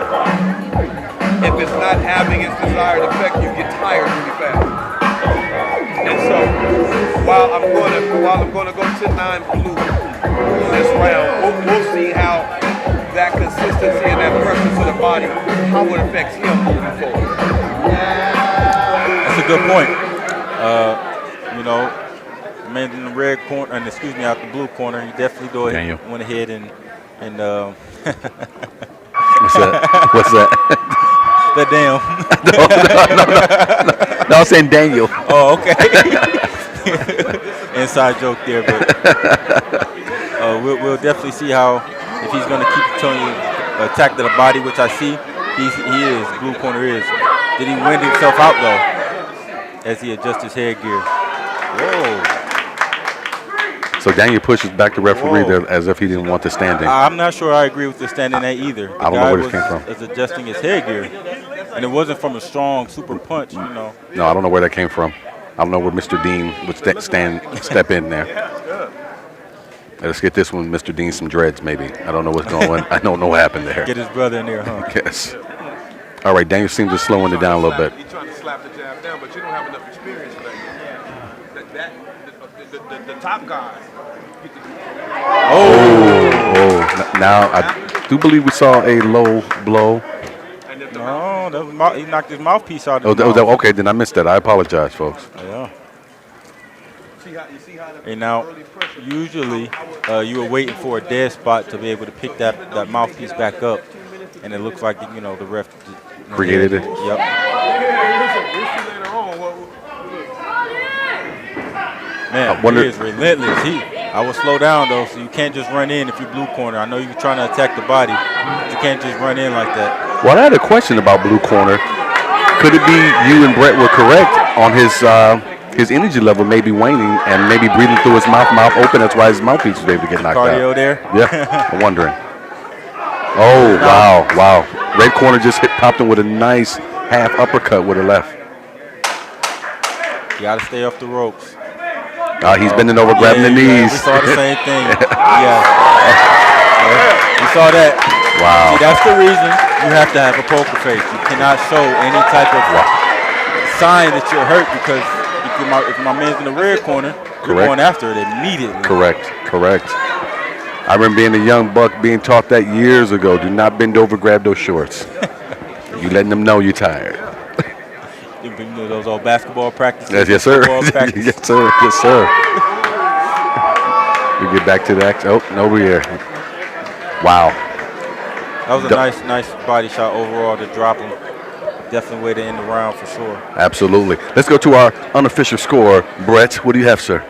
if it's not having its desired effect, you get tired really fast. And so while I'm going to go 10-9 blue this round, we'll see how that consistency and that pressure to the body, how it affects him moving forward. That's a a good point. You know, the man in the red corner, and excuse me, out the blue corner, he definitely went ahead and What's that? What's that? that damn. No, I'm saying Daniel. Oh, okay. Inside joke there, but we'll definitely see how, if he's going to keep telling you attack to the body, which I see he is. Blue corner is. Did he wind himself out though, as he adjusts his headgear? Whoa. So Daniel pushes back the referee there as if he didn't want the standing. I'm not sure I agree with the standing A either. I don't know where this came from. Was adjusting his headgear, and it wasn't from a strong super punch, you know. No, I don't know where that came from. I don't know where Mr. Dean would step in there. Let's get this one, Mr. Dean, some dreads maybe. I don't know what's going on. I don't know what happened there. Get his brother in there, huh? Yes. All right, Daniel seems to slowing it down a little bit. You're trying to slap the jab down, but you don't have enough experience for that. The top guys. Now I do believe we saw a low blow. No, he knocked his mouthpiece out. Okay, then I missed that. I apologize, folks. Yeah. And now, usually, you were waiting for a dead spot to be able to pick that mouthpiece back up, and it looks like the ref Created it. Yep. Man, he is relentless. I will slow down though, so you can't just run in if you're blue corner. I know you're trying to attack the body, but you can't just run in like that. Well, I had a question about blue corner. Could it be you and Brett were correct on his energy level may be waning and maybe breathing through his mouth open? That's why his mouthpiece was able to get knocked Cardio out. there? Yeah, I'm wondering. Oh, wow. Red corner just popped him with a nice half uppercut with a left. You got to stay off the ropes. He's bending over, grabbing the knees. We saw the same thing. Yeah. We saw that. Wow. See, that's the reason you have to have a poker face. You cannot show any type of sign that you're hurt, because if my man's in the red corner, you're going after it immediately. Correct. I remember being a young buck being taught that years ago. Do not bend over, grab those shorts. You letting them know you're tired. You know those old basketball practices? Yes, sir. Yes, sir. We get back to the action. Oh, over here. Wow. That was a nice body shot overall to drop him. Definitely way to end the round for sure. Absolutely. Let's go to our unofficial score. Brett, what do you have, sir?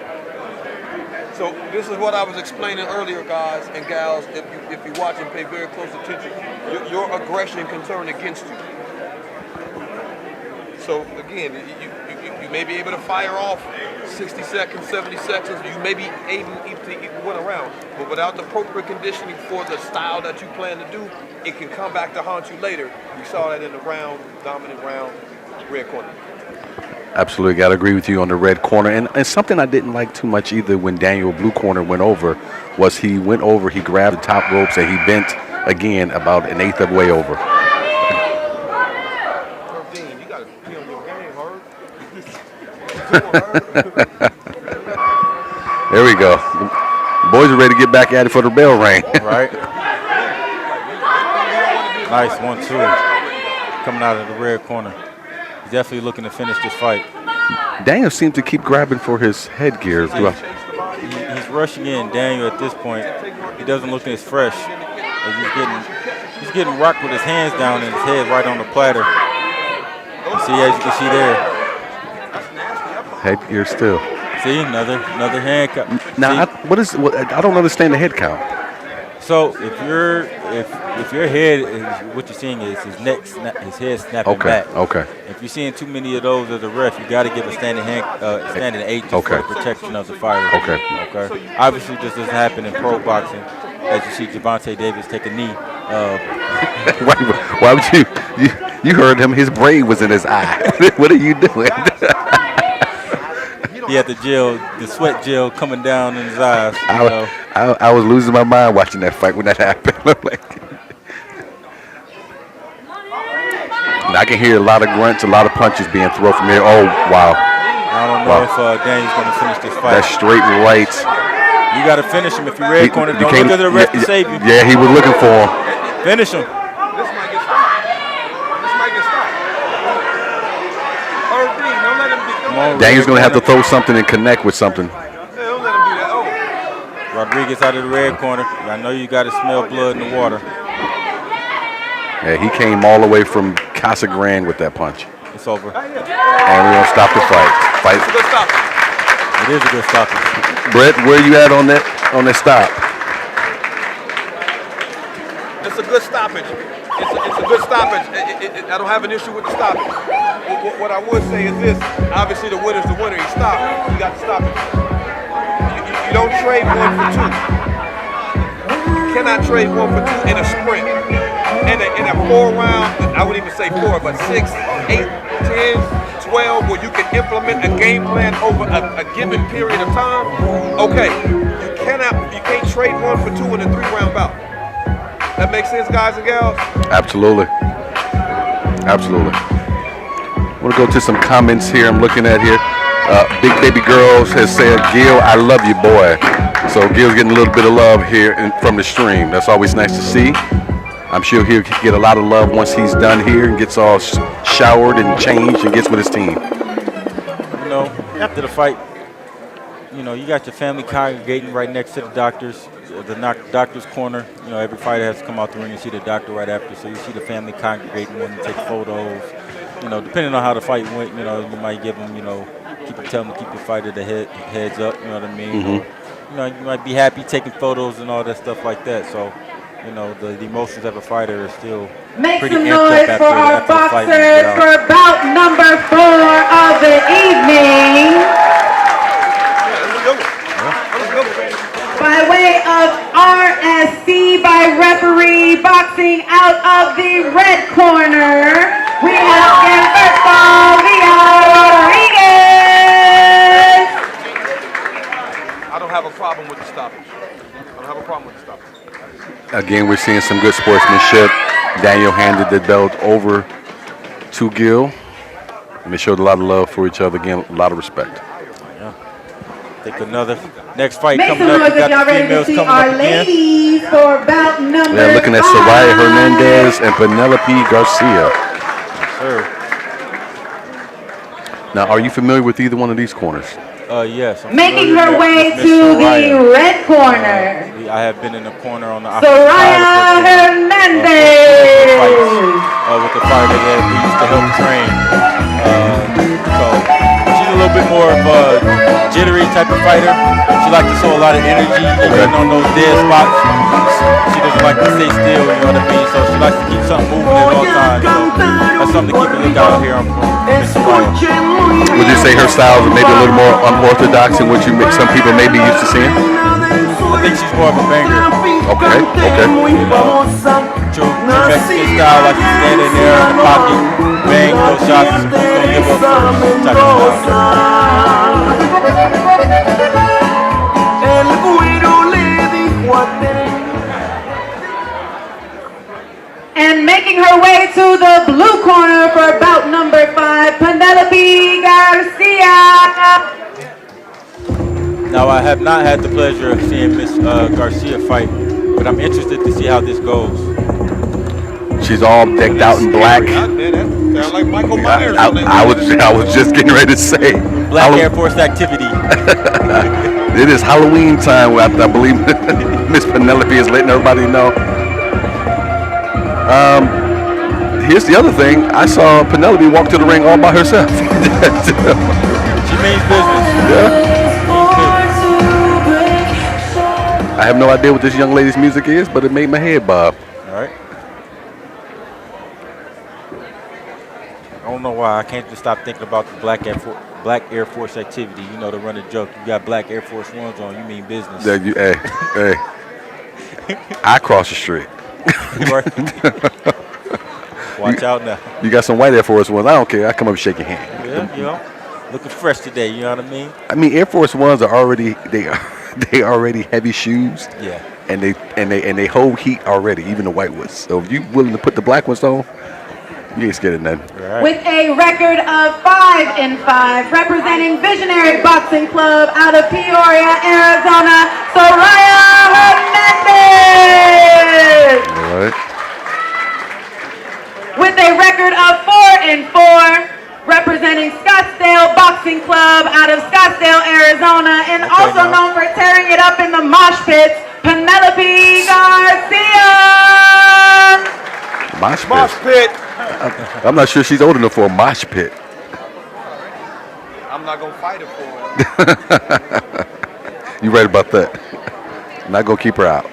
So this is what I was explaining earlier, guys and gals. If you watch and pay very close attention, your aggression can turn against you. So again, you may be able to fire off 60 seconds, 70 seconds. You may be able to win a round, but without the appropriate conditioning for the style that you plan to do, it can come back to haunt you later. We saw that in the dominant round, red corner. Absolutely, got to agree with you on the red corner. And something I didn't like too much either when Daniel blue corner went over was he grabbed the top ropes and he bent again about an eighth of way over. There we go. The boys are ready to get back at it for the bell ring. Right. Nice 1-2 coming out of the red corner. He's definitely looking to finish this fight. Daniel seems to keep grabbing for his headgear. He's rushing in. Daniel at this point, he doesn't look as fresh. He's getting rocked with his hands down and his head right on the platter. As you can see there. Headgear still. See, another hand count. Now, I don't understand the head count. So if your head is what you're seeing is his neck, his head snapping back. Okay. If you're seeing too many of those as a ref, you got to give a standing 8 for the protection of the fighter. Okay. Obviously, this doesn't happen in pro boxing, as you see Gervonta Davis take a knee. Why would you heard him? His braid was in his eye. What are you doing? He had the sweat gel coming down in his eyes. I was losing my mind watching that fight when that happened. I can hear a lot of grunts, a lot of punches being thrown from here. Oh, wow. I don't know if Daniel's going to finish this fight. That straight right. You got to finish him if you're red corner. Don't look at the ref to save you. Yeah, he was looking for him. Finish him. This might get stopped. This might get stopped. Don't let Daniel's going to have to throw something and connect with something. Hey, don't let him do that. Oh. Rodriguez out of the red corner. I know you got to smell blood in the water. Yeah, he came all the way from Casa Grande with that punch. It's over. And we're going to stop the fight. It's a good stoppage. It is a good stoppage. Brett, where you at on that stop? It's a good stoppage. It's a good stoppage. I don't have an issue with the stoppage. What I would say is this. Obviously, the winner's the winner. He stopped. You got the stoppage. You don't trade 1 for 2. You cannot trade 1 for 2 in a sprint. In a 4-round, I wouldn't even say 4, but 6, 8, 10, 12, where you can implement a game plan over a given period of time. Okay, you can't trade 1 for 2 in a 3-round bout. That makes sense, guys and gals? Absolutely. Absolutely. I want to go to some comments here I'm looking at here. Big Baby Girls has said, Gil, I love you, boy. So Gil's getting a little bit of love here from the stream. That's always nice to see. I'm sure he'll get a lot of love once he's done here and gets all showered and changed and gets with his team. You know, after the fight, you know, you got your family congregating right next to the doctor's corner. You know, every fighter has to come out the ring and see the doctor right after. So you see the family congregating, wanting to take photos. You know, depending on how the fight went, you know, you might give them, you know, tell them to keep the fighter heads up. You know what I mean? Mm-hmm. You know, you might be happy taking photos and all that stuff like that. So, you know, the emotions of a fighter are still Make pretty some amped noise up for our after the fight. boxers for bout number 4 of the evening. By way of RSC by referee, boxing out of the red corner, we have Gilberto Rodriguez. I don't have a problem with the stoppage. Again, we're seeing some good sportsmanship. Daniel handed the belt over to Gil, and they showed a lot of love for each other. Again, a lot of respect. Yeah. Think another next fight Make coming some up. noise We if y'all got the ready to females see coming our up again. ladies for bout number 5. They're looking at Soraya Hernandez and Penelope Garcia. Sir. Now, are you familiar with either one of these corners? Yes. I'm Making familiar her with way Miss to Soraya. the red corner, I have been in the corner on the opposite Soraya side of her Hernandez. fights with the fighter that we used to help train. So she's a little bit more of a jittery type of fighter. She likes to show a lot of energy, even on those dead spots. She doesn't like to stay still, you know what I mean? So she likes to keep something moving at all times. So that's something to keep a lookout here on Miss Soraya. Would you say her style is maybe a little more unorthodox than what some people may be used to seeing? I think she's more of a banger. Okay. True Mexican style, like you stand in there in the pocket, bang, those shots, who's gonna give up first type of style. And making her way to the blue corner for bout number 5, Penelope Garcia. Now, I have not had the pleasure of seeing Miss Garcia fight, but I'm interested to see how this goes. She's all decked out in black. Sound like Michael Myers. I was just getting ready to say. Black Air Force activity. It is Halloween time. I believe Miss Penelope is letting everybody know. Here's the other thing. I saw Penelope walk to the ring all by herself. She means business. Yeah. I have no idea what this young lady's music is, but it made my head bob. All right. I don't know why I can't just stop thinking about the Black Air Force activity. You know, the running joke. You got Black Air Force Ones on. You mean business. Hey. I cross the street. Watch out now. You got some white Air Force Ones. I don't care. I come up and shake your hand. Yeah, you know, looking fresh today. You know what I mean? I mean, Air Force Ones are already they already heavy shoes. Yeah. And they hold heat already, even the white ones. So if you willing to put the black ones on, you ain't scared of nothing. Right. With a record of 5-5, representing Visionary Boxing Club out of Peoria, Arizona, Soraya Hernandez. All right. With a record of 4-4, representing Scottsdale Boxing Club pits, Penelope Garcia. Mosh pit. Mosh pit. I'm not sure she's old enough for a mosh pit. I'm not gonna fight her for it. You right about that. Not gonna keep her out.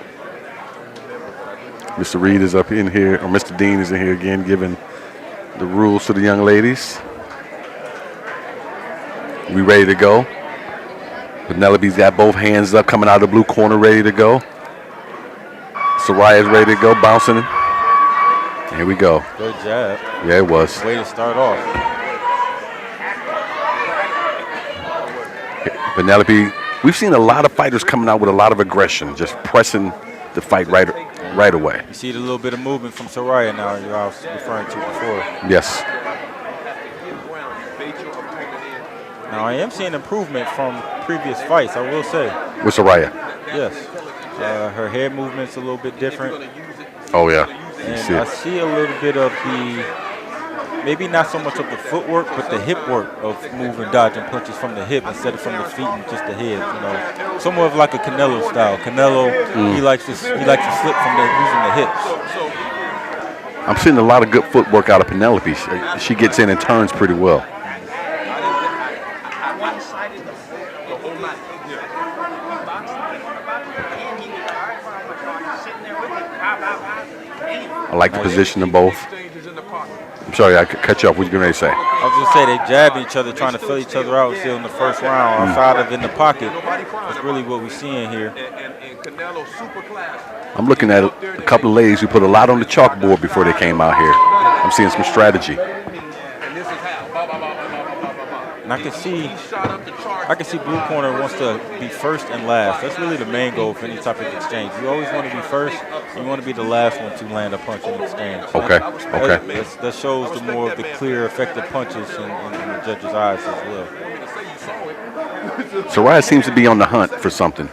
Mr. Reed is up in here, or Mr. Dean is in here again, giving the rules to the young ladies. We ready to go. Penelope's got both hands up, coming out of the blue corner, ready to go. Soraya's ready to go, bouncing. Here we go. Good jab. Yeah, it was. Way to start off. Penelope, we've seen a lot of fighters coming out with a lot of aggression, just pressing the fight right away. You see the little bit of movement from Soraya now I was referring to before. Yes. Now I am seeing improvement from previous fights, I will say. With Soraya. Yes. Her head movement's a little bit different. Oh, yeah. And I see a little bit of the, maybe not so much of the footwork, but the hip work of moving, dodging punches from the hip instead of from the feet and just the head. You know, somewhat of like a Canelo style. Canelo, he likes to slip from using the hips. I'm seeing a lot of good footwork out of Penelope. She gets in and turns pretty well. I like the position of both. I'm sorry, I cut you off. What you going to say? I was going to say they jab each other, trying to fill each other out still in the first round. Outside of in the pocket, that's really what we're seeing here. I'm looking at a couple of ladies who put a lot on the chalkboard before they came out here. I'm seeing some strategy. And I can see blue corner wants to be first and last. That's really the main goal for any type of exchange. You always want to be first. You want to be the last one to land a punch in exchange. Okay. That shows the more of the clear, effective punches in the judge's eyes as well. Soraya seems to be on the hunt for something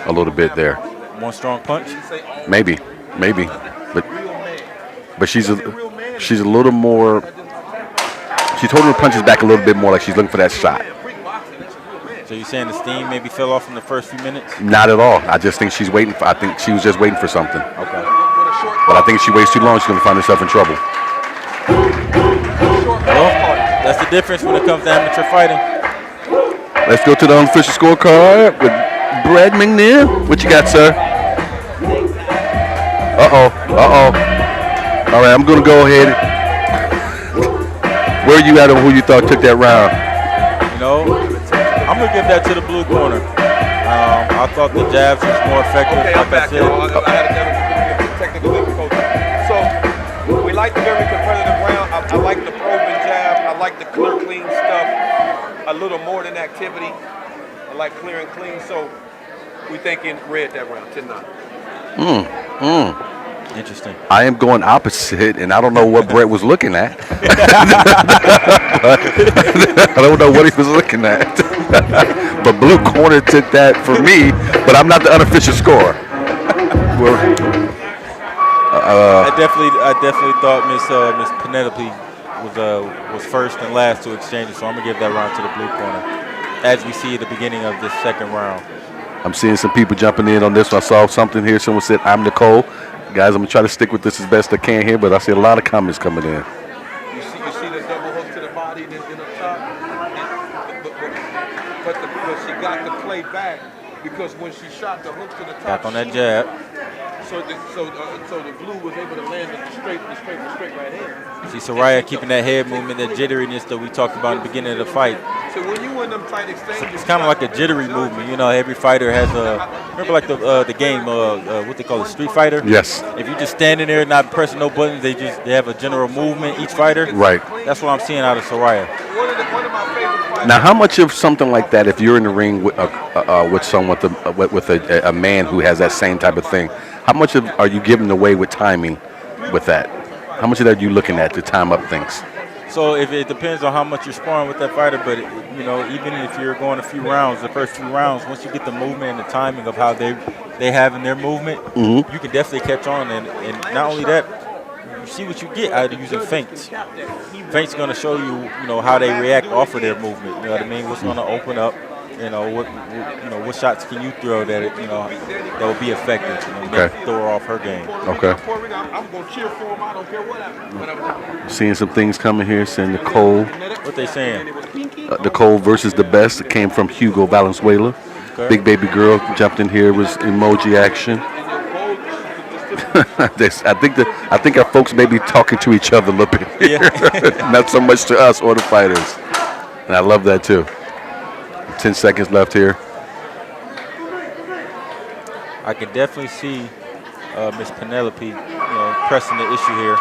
a little bit there. One strong punch? Maybe. But she's a little more. She's holding her punches back a little bit more, like she's looking for that shot. So you're saying the steam maybe fell off in the first few minutes? Not at all. I just think she's waiting for. I think she was just waiting for something. Okay. But I think if she waits too long, she's going to find herself in trouble. Well, that's the difference when it comes to amateur fighting. Let's go to the unofficial scorecard with Brad McNeil. What you got, sir? Uh-oh. All right, I'm going to go ahead. Where are you at on who you thought took that round? You know, I'm going to give that to the blue corner. I thought the jabs was more effective. Okay, I'm back, y'all. I had a technical difficulty. So, we like the very competitive round. I like the probing jab. I like the clear, clean stuff. A little more than activity. I like clear and clean. So, we thinking red that round, 10-9. Interesting. I am going opposite, and I don't know what Brett was looking at. I don't know what he was looking at. But blue corner took that for me, but I'm not the unofficial scorer. I definitely thought Miss Penelope was first and last to exchange, so I'm gonna give that round to the blue corner, as we see at the beginning of this second round. I'm seeing some people jumping in on this one. I saw something here. Someone said, "I'm Nicole." Guys, I'm gonna try to stick with this as best I can here, but I see a lot of comments coming in. You see the double hook to the body and then up top, but she got the play back because when she shot the hook to the top, Back on that jab. So the blue was able to land the straight right hand. See Soraya keeping that head movement, that jitteriness that we talked about in the beginning of the fight. So when you in them tight exchanges, It's kind of like a jittery movement. You know, every fighter has a. Remember, like the game, what they call it, Street Fighter. Yes. If you're just standing there, not pressing no buttons, they have a general movement. Each fighter. Right. That's what I'm seeing out of Soraya. one of my favorite fighters. Now, how much of something like that, if you're in the ring with someone with a man who has that same type of thing, how much are you giving away with timing with that? How much of that are you looking at to time up things? So if it depends on how much you're sparring with that fighter, but you know, even if you're going a few rounds, the first few rounds, once you get the movement and the timing of how they have in their movement, you can definitely catch on. And not only that, you see what you get out of using feints. Feints going to show you, how they react off of their movement. You know what I mean? What's going to open up what shots can you throw that that will be effective? Okay. Throw her off her game. Okay. I'm going to cheer for him. I don't care what happens. Seeing some things coming here. Seeing Nicole. What they saying? Nicole versus the best. It came from Hugo Valenzuela. Okay. Big baby girl jumped in here. Was emoji action. I think our folks may be talking to each other a little bit here. Yeah. Not so much to us or the fighters. And I love that too. 10 seconds left here. I can definitely see Miss Penelope, pressing the issue here.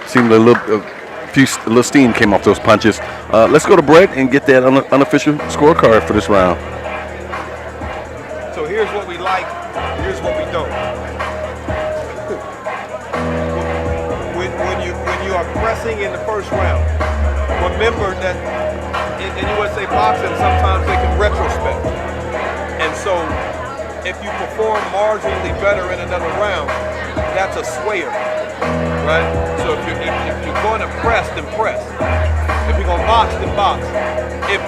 Seemed a little steam came off those punches. Let's go to Brett and get that unofficial scorecard for this round. So here's what we like, here's what we don't. When you are pressing in the first round, remember that in USA boxing sometimes they can retrospect. And so if you perform marginally better in another round, that's a swayer, right? So if you're going to press, then press. If you're going to box, then box. If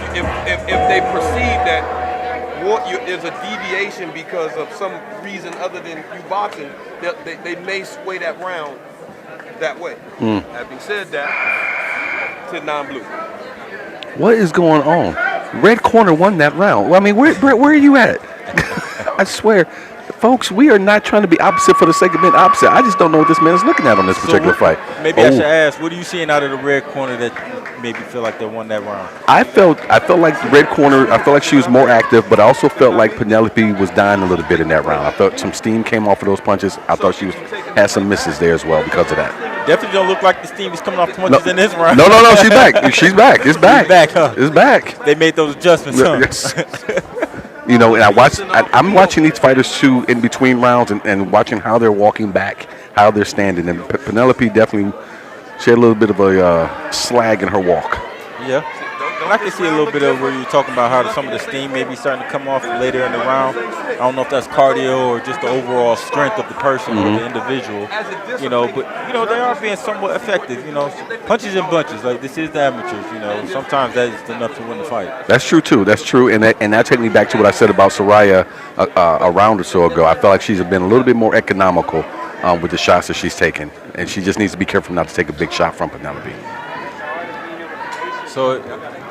they perceive that there's a deviation because of some reason other than you boxing, they may sway that round that way. Having said that, 10-9 blue. What is going on? Red corner won that round. Well, I mean, where are you at? I swear, folks, we are not trying to be opposite for the sake of being opposite. I just don't know what this man is looking at on this particular fight. Maybe I should ask, what are you seeing out of the red corner that made you feel like they won that round? I felt like the red corner, I felt like she was more active, but I also felt like Penelope was dying a little bit in that round. I felt some steam came off of those punches. I thought she had some misses there as well because of that. Definitely don't look like the steam is coming off punches in this round. No, she's back. She's back. It's back. She's back, huh? It's back. They made those adjustments, huh? Yes. And I'm watching these fighters too in between rounds and watching how they're walking back, how they're standing. And Penelope definitely, she had a little bit of a slag in her walk. Yeah. And I can see a little bit of where you're talking about how some of the steam may be starting to come off later in the round. I don't know if that's cardio or just the overall strength of the person or the individual. But they are being somewhat effective. Punches and bunches. Like, this is the amateurs. Sometimes that is enough to win the fight. That's true too. That's true. And that takes me back to what I said about Soraya a round or so ago. I felt like she's been a little bit more economical with the shots that she's taken, and she just needs to be careful not to take a big shot from Penelope. So,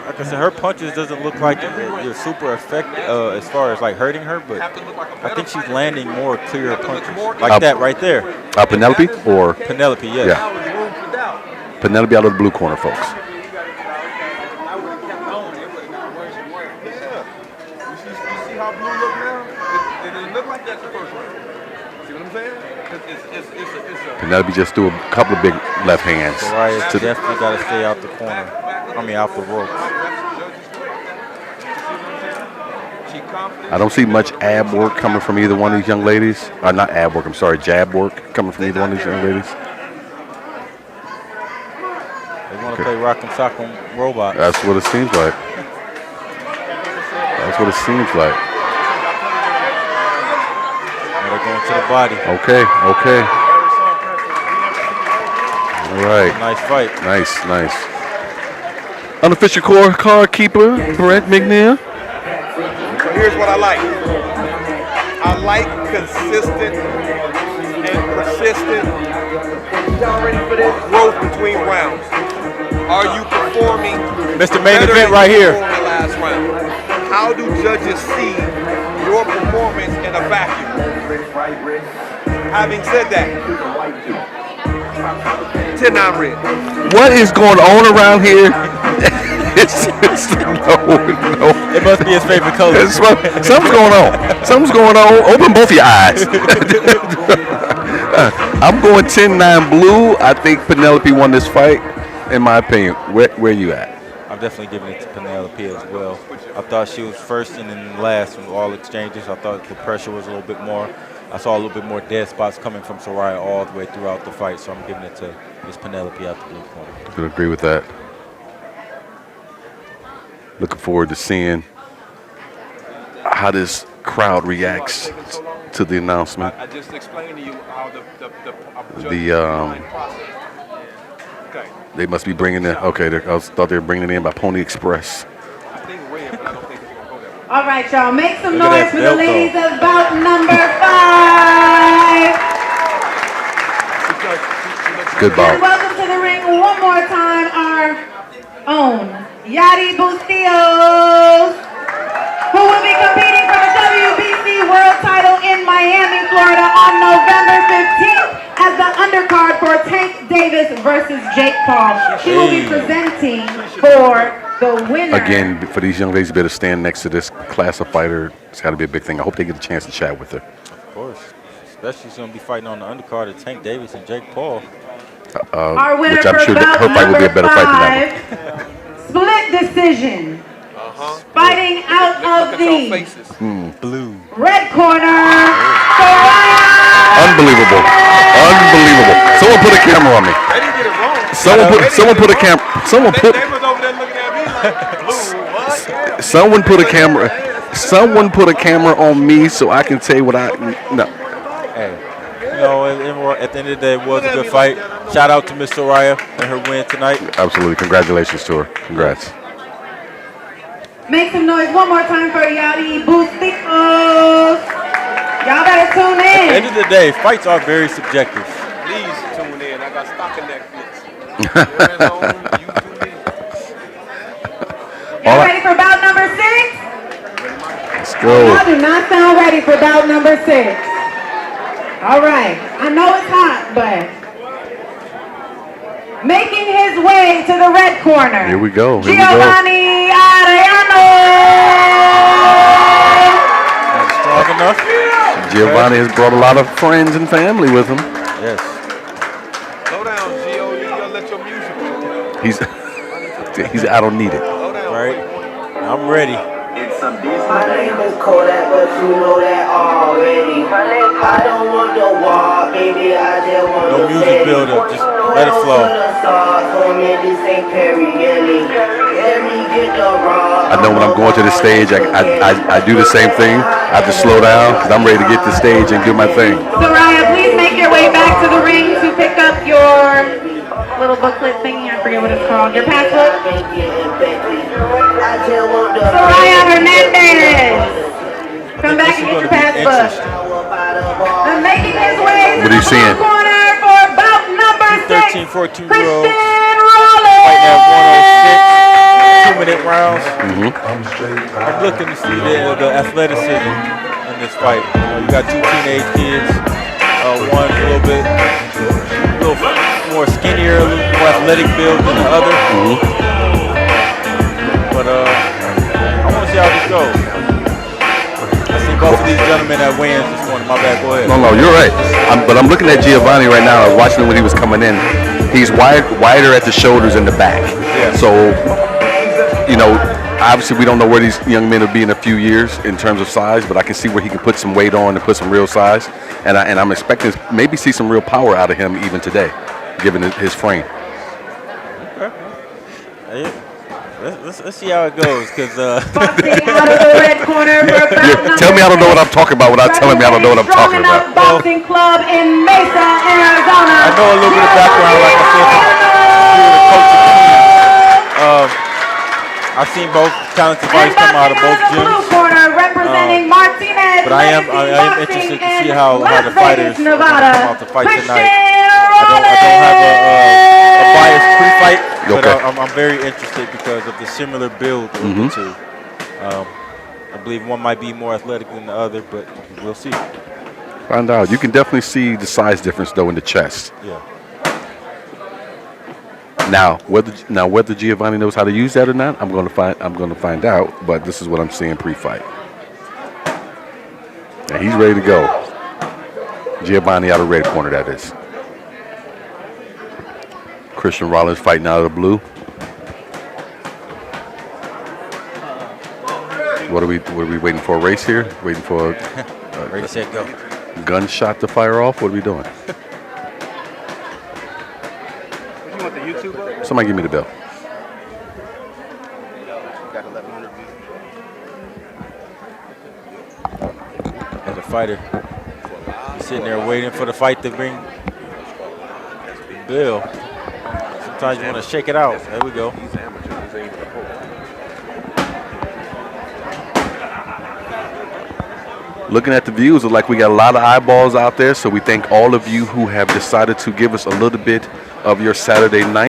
like I said, her punches doesn't look like they're super effective as far as like hurting her, but I think she's landing more clear punches like that right there. Penelope or Penelope, yes. Yeah. Penelope out of the blue corner, folks. You see how blue look now? It didn't look like that the first round. See what I'm saying? It's Penelope just threw a couple of big left hands. Soraya's definitely got to stay out the corner. Out the ropes. I don't see much ab work coming from either one of these young ladies. Not ab work, I'm sorry, jab work coming from either one of these young ladies. They want to play rock and sock on robots. That's what it seems like. That's what it seems like. And they're going to the body. Okay. All right. Nice fight. Nice. Unofficial card keeper, Brett McNeil. So here's what I like. I like consistent and persistent growth between rounds. Are you performing Mr. Main better Event than right you here. performed the last round? How do judges see your performance in a vacuum? Having said that, 10-9 red. What is going on around here? No. It must be his favorite color. Something's going on. Open both your eyes. I'm going 10-9 blue. I think Penelope won this fight, in my opinion. Where you at? I'm definitely giving it to Penelope as well. I thought she was first and then last from all exchanges. I thought the pressure was a little bit more. I saw a little bit more dead spots coming from Soraya all the way throughout the fight, so I'm giving it to Miss Penelope out the blue corner. I can agree with that. Looking forward to seeing how this crowd reacts to the announcement. I just explained to you how They must be bringing in. Okay, I thought they were bringing it in by Pony Express All right, y'all, make some Look at noise that for the belt, ladies though. of bout number 5. Good And bout. welcome to the ring one more time, our own Yadi Bustillos, who will be competing for the WBC World title in Miami, Florida on November 15th as the undercard for Tank Davis versus Jake Paul. She will be presenting for the winner. Again, for these young ladies to be able to stand next to this class of fighter, it's got to be a big thing. I hope they get a chance to chat with her. Of course. Especially she's going to be fighting on the undercard of Tank Davis and Jake Paul. Our winner which I'm for sure bout her fight will be a better fight than that number 5, split decision. Fighting out of the Blue. red corner, Soraya. Unbelievable. Unbelievable. Someone put a camera on me. They didn't get it wrong. Someone put a camera. They was over there looking at me like, blue, what? Someone put a camera. Someone put a camera on me so I can tell you what I. No. Hey, you know, at the end of the day, it was a good fight. Shout out to Miss Soraya and her win tonight. Absolutely. Congratulations to her. Congrats. Make some noise one more time for Yadi Bustillos. Y'all better tune At the in. end of the day, fights are very subjective. Please tune in. I got stock in Netflix. Y'all ready for bout number 6? Let's Y'all go. do not sound ready for bout number 6. All right, I know it's hot, but making his way to the red corner. Here we go. Here we go. Giovanni Arellano. Not strong enough. Giovanni has brought a lot of friends and family with him. Yes. Slow down, Gio. You gotta let your music He's I don't need it. slow down. Right. I'm ready. My name is Kodak, but you know that already. I don't want the wall, baby, I just want No the music buildup, just let it flow. I know when I'm going to the stage, I do the same thing. I have to slow down because I'm ready to get to the stage and do my thing. Soraya, please make your way back to the ring to pick up your little booklet thingy. I forget what it's called. Your passbook. Soraya Hernandez. Come back and get your passbook. And making his way to What are you the seeing? blue corner for bout number 6. 13, 14-year-olds Christian fighting at Rollins. 106, 2-minute rounds. I'm looking to see the athleticism in this fight. You got two teenage kids. One a little more skinnier, a little more athletic build than the other. But I want to see how this goes. I see both of these gentlemen at weigh-ins this morning. My bad, go ahead. No, you're right. But I'm looking at Giovanni right now. I was watching him when he was coming in. He's wider at the shoulders and the back. Yeah. So, you know, obviously we don't know where these young men will be in a few years in terms of size, but I can see where he can put some weight on and put some real size. And I'm expecting to maybe see some real power out of him even today, given his frame. Hey, let's see how it goes, because Boxing out of the red corner for bout Tell me I don't know what I'm talking about without telling me I don't know what I'm talking Strong Enough about. Boxing Club in Mesa, Arizona. I know a little bit of background, like I said, through the coaching team. I've seen both talented fighters come out of both Blue gyms. corner representing Martinez. But I am interested to see how the fighters are going to come out to fight tonight. I don't have a biased pre-fight, but I'm very interested because of the similar build of the two. I believe one might be more athletic than the other, but we'll see. Find out. You can definitely see the size difference though in the chest. Yeah. Now whether Giovanni knows how to use that or not, I'm going to find out. But this is what I'm seeing pre-fight. And he's ready to go. Giovanni out of red corner, that is. Christian Rollins fighting out of the blue. What are we waiting for? A race here? Waiting for Ready, set, go. gunshot to fire off? What are we doing? You want the YouTube up? Somebody give me the bell. Got 1,100 views. As a fighter, sitting there waiting for the fight to bring the bell. Sometimes you want to shake it out. There we go. Looking at the views, it's like we got a lot of eyeballs out there. So we thank all of you who have decided to give us a little bit of your Saturday night.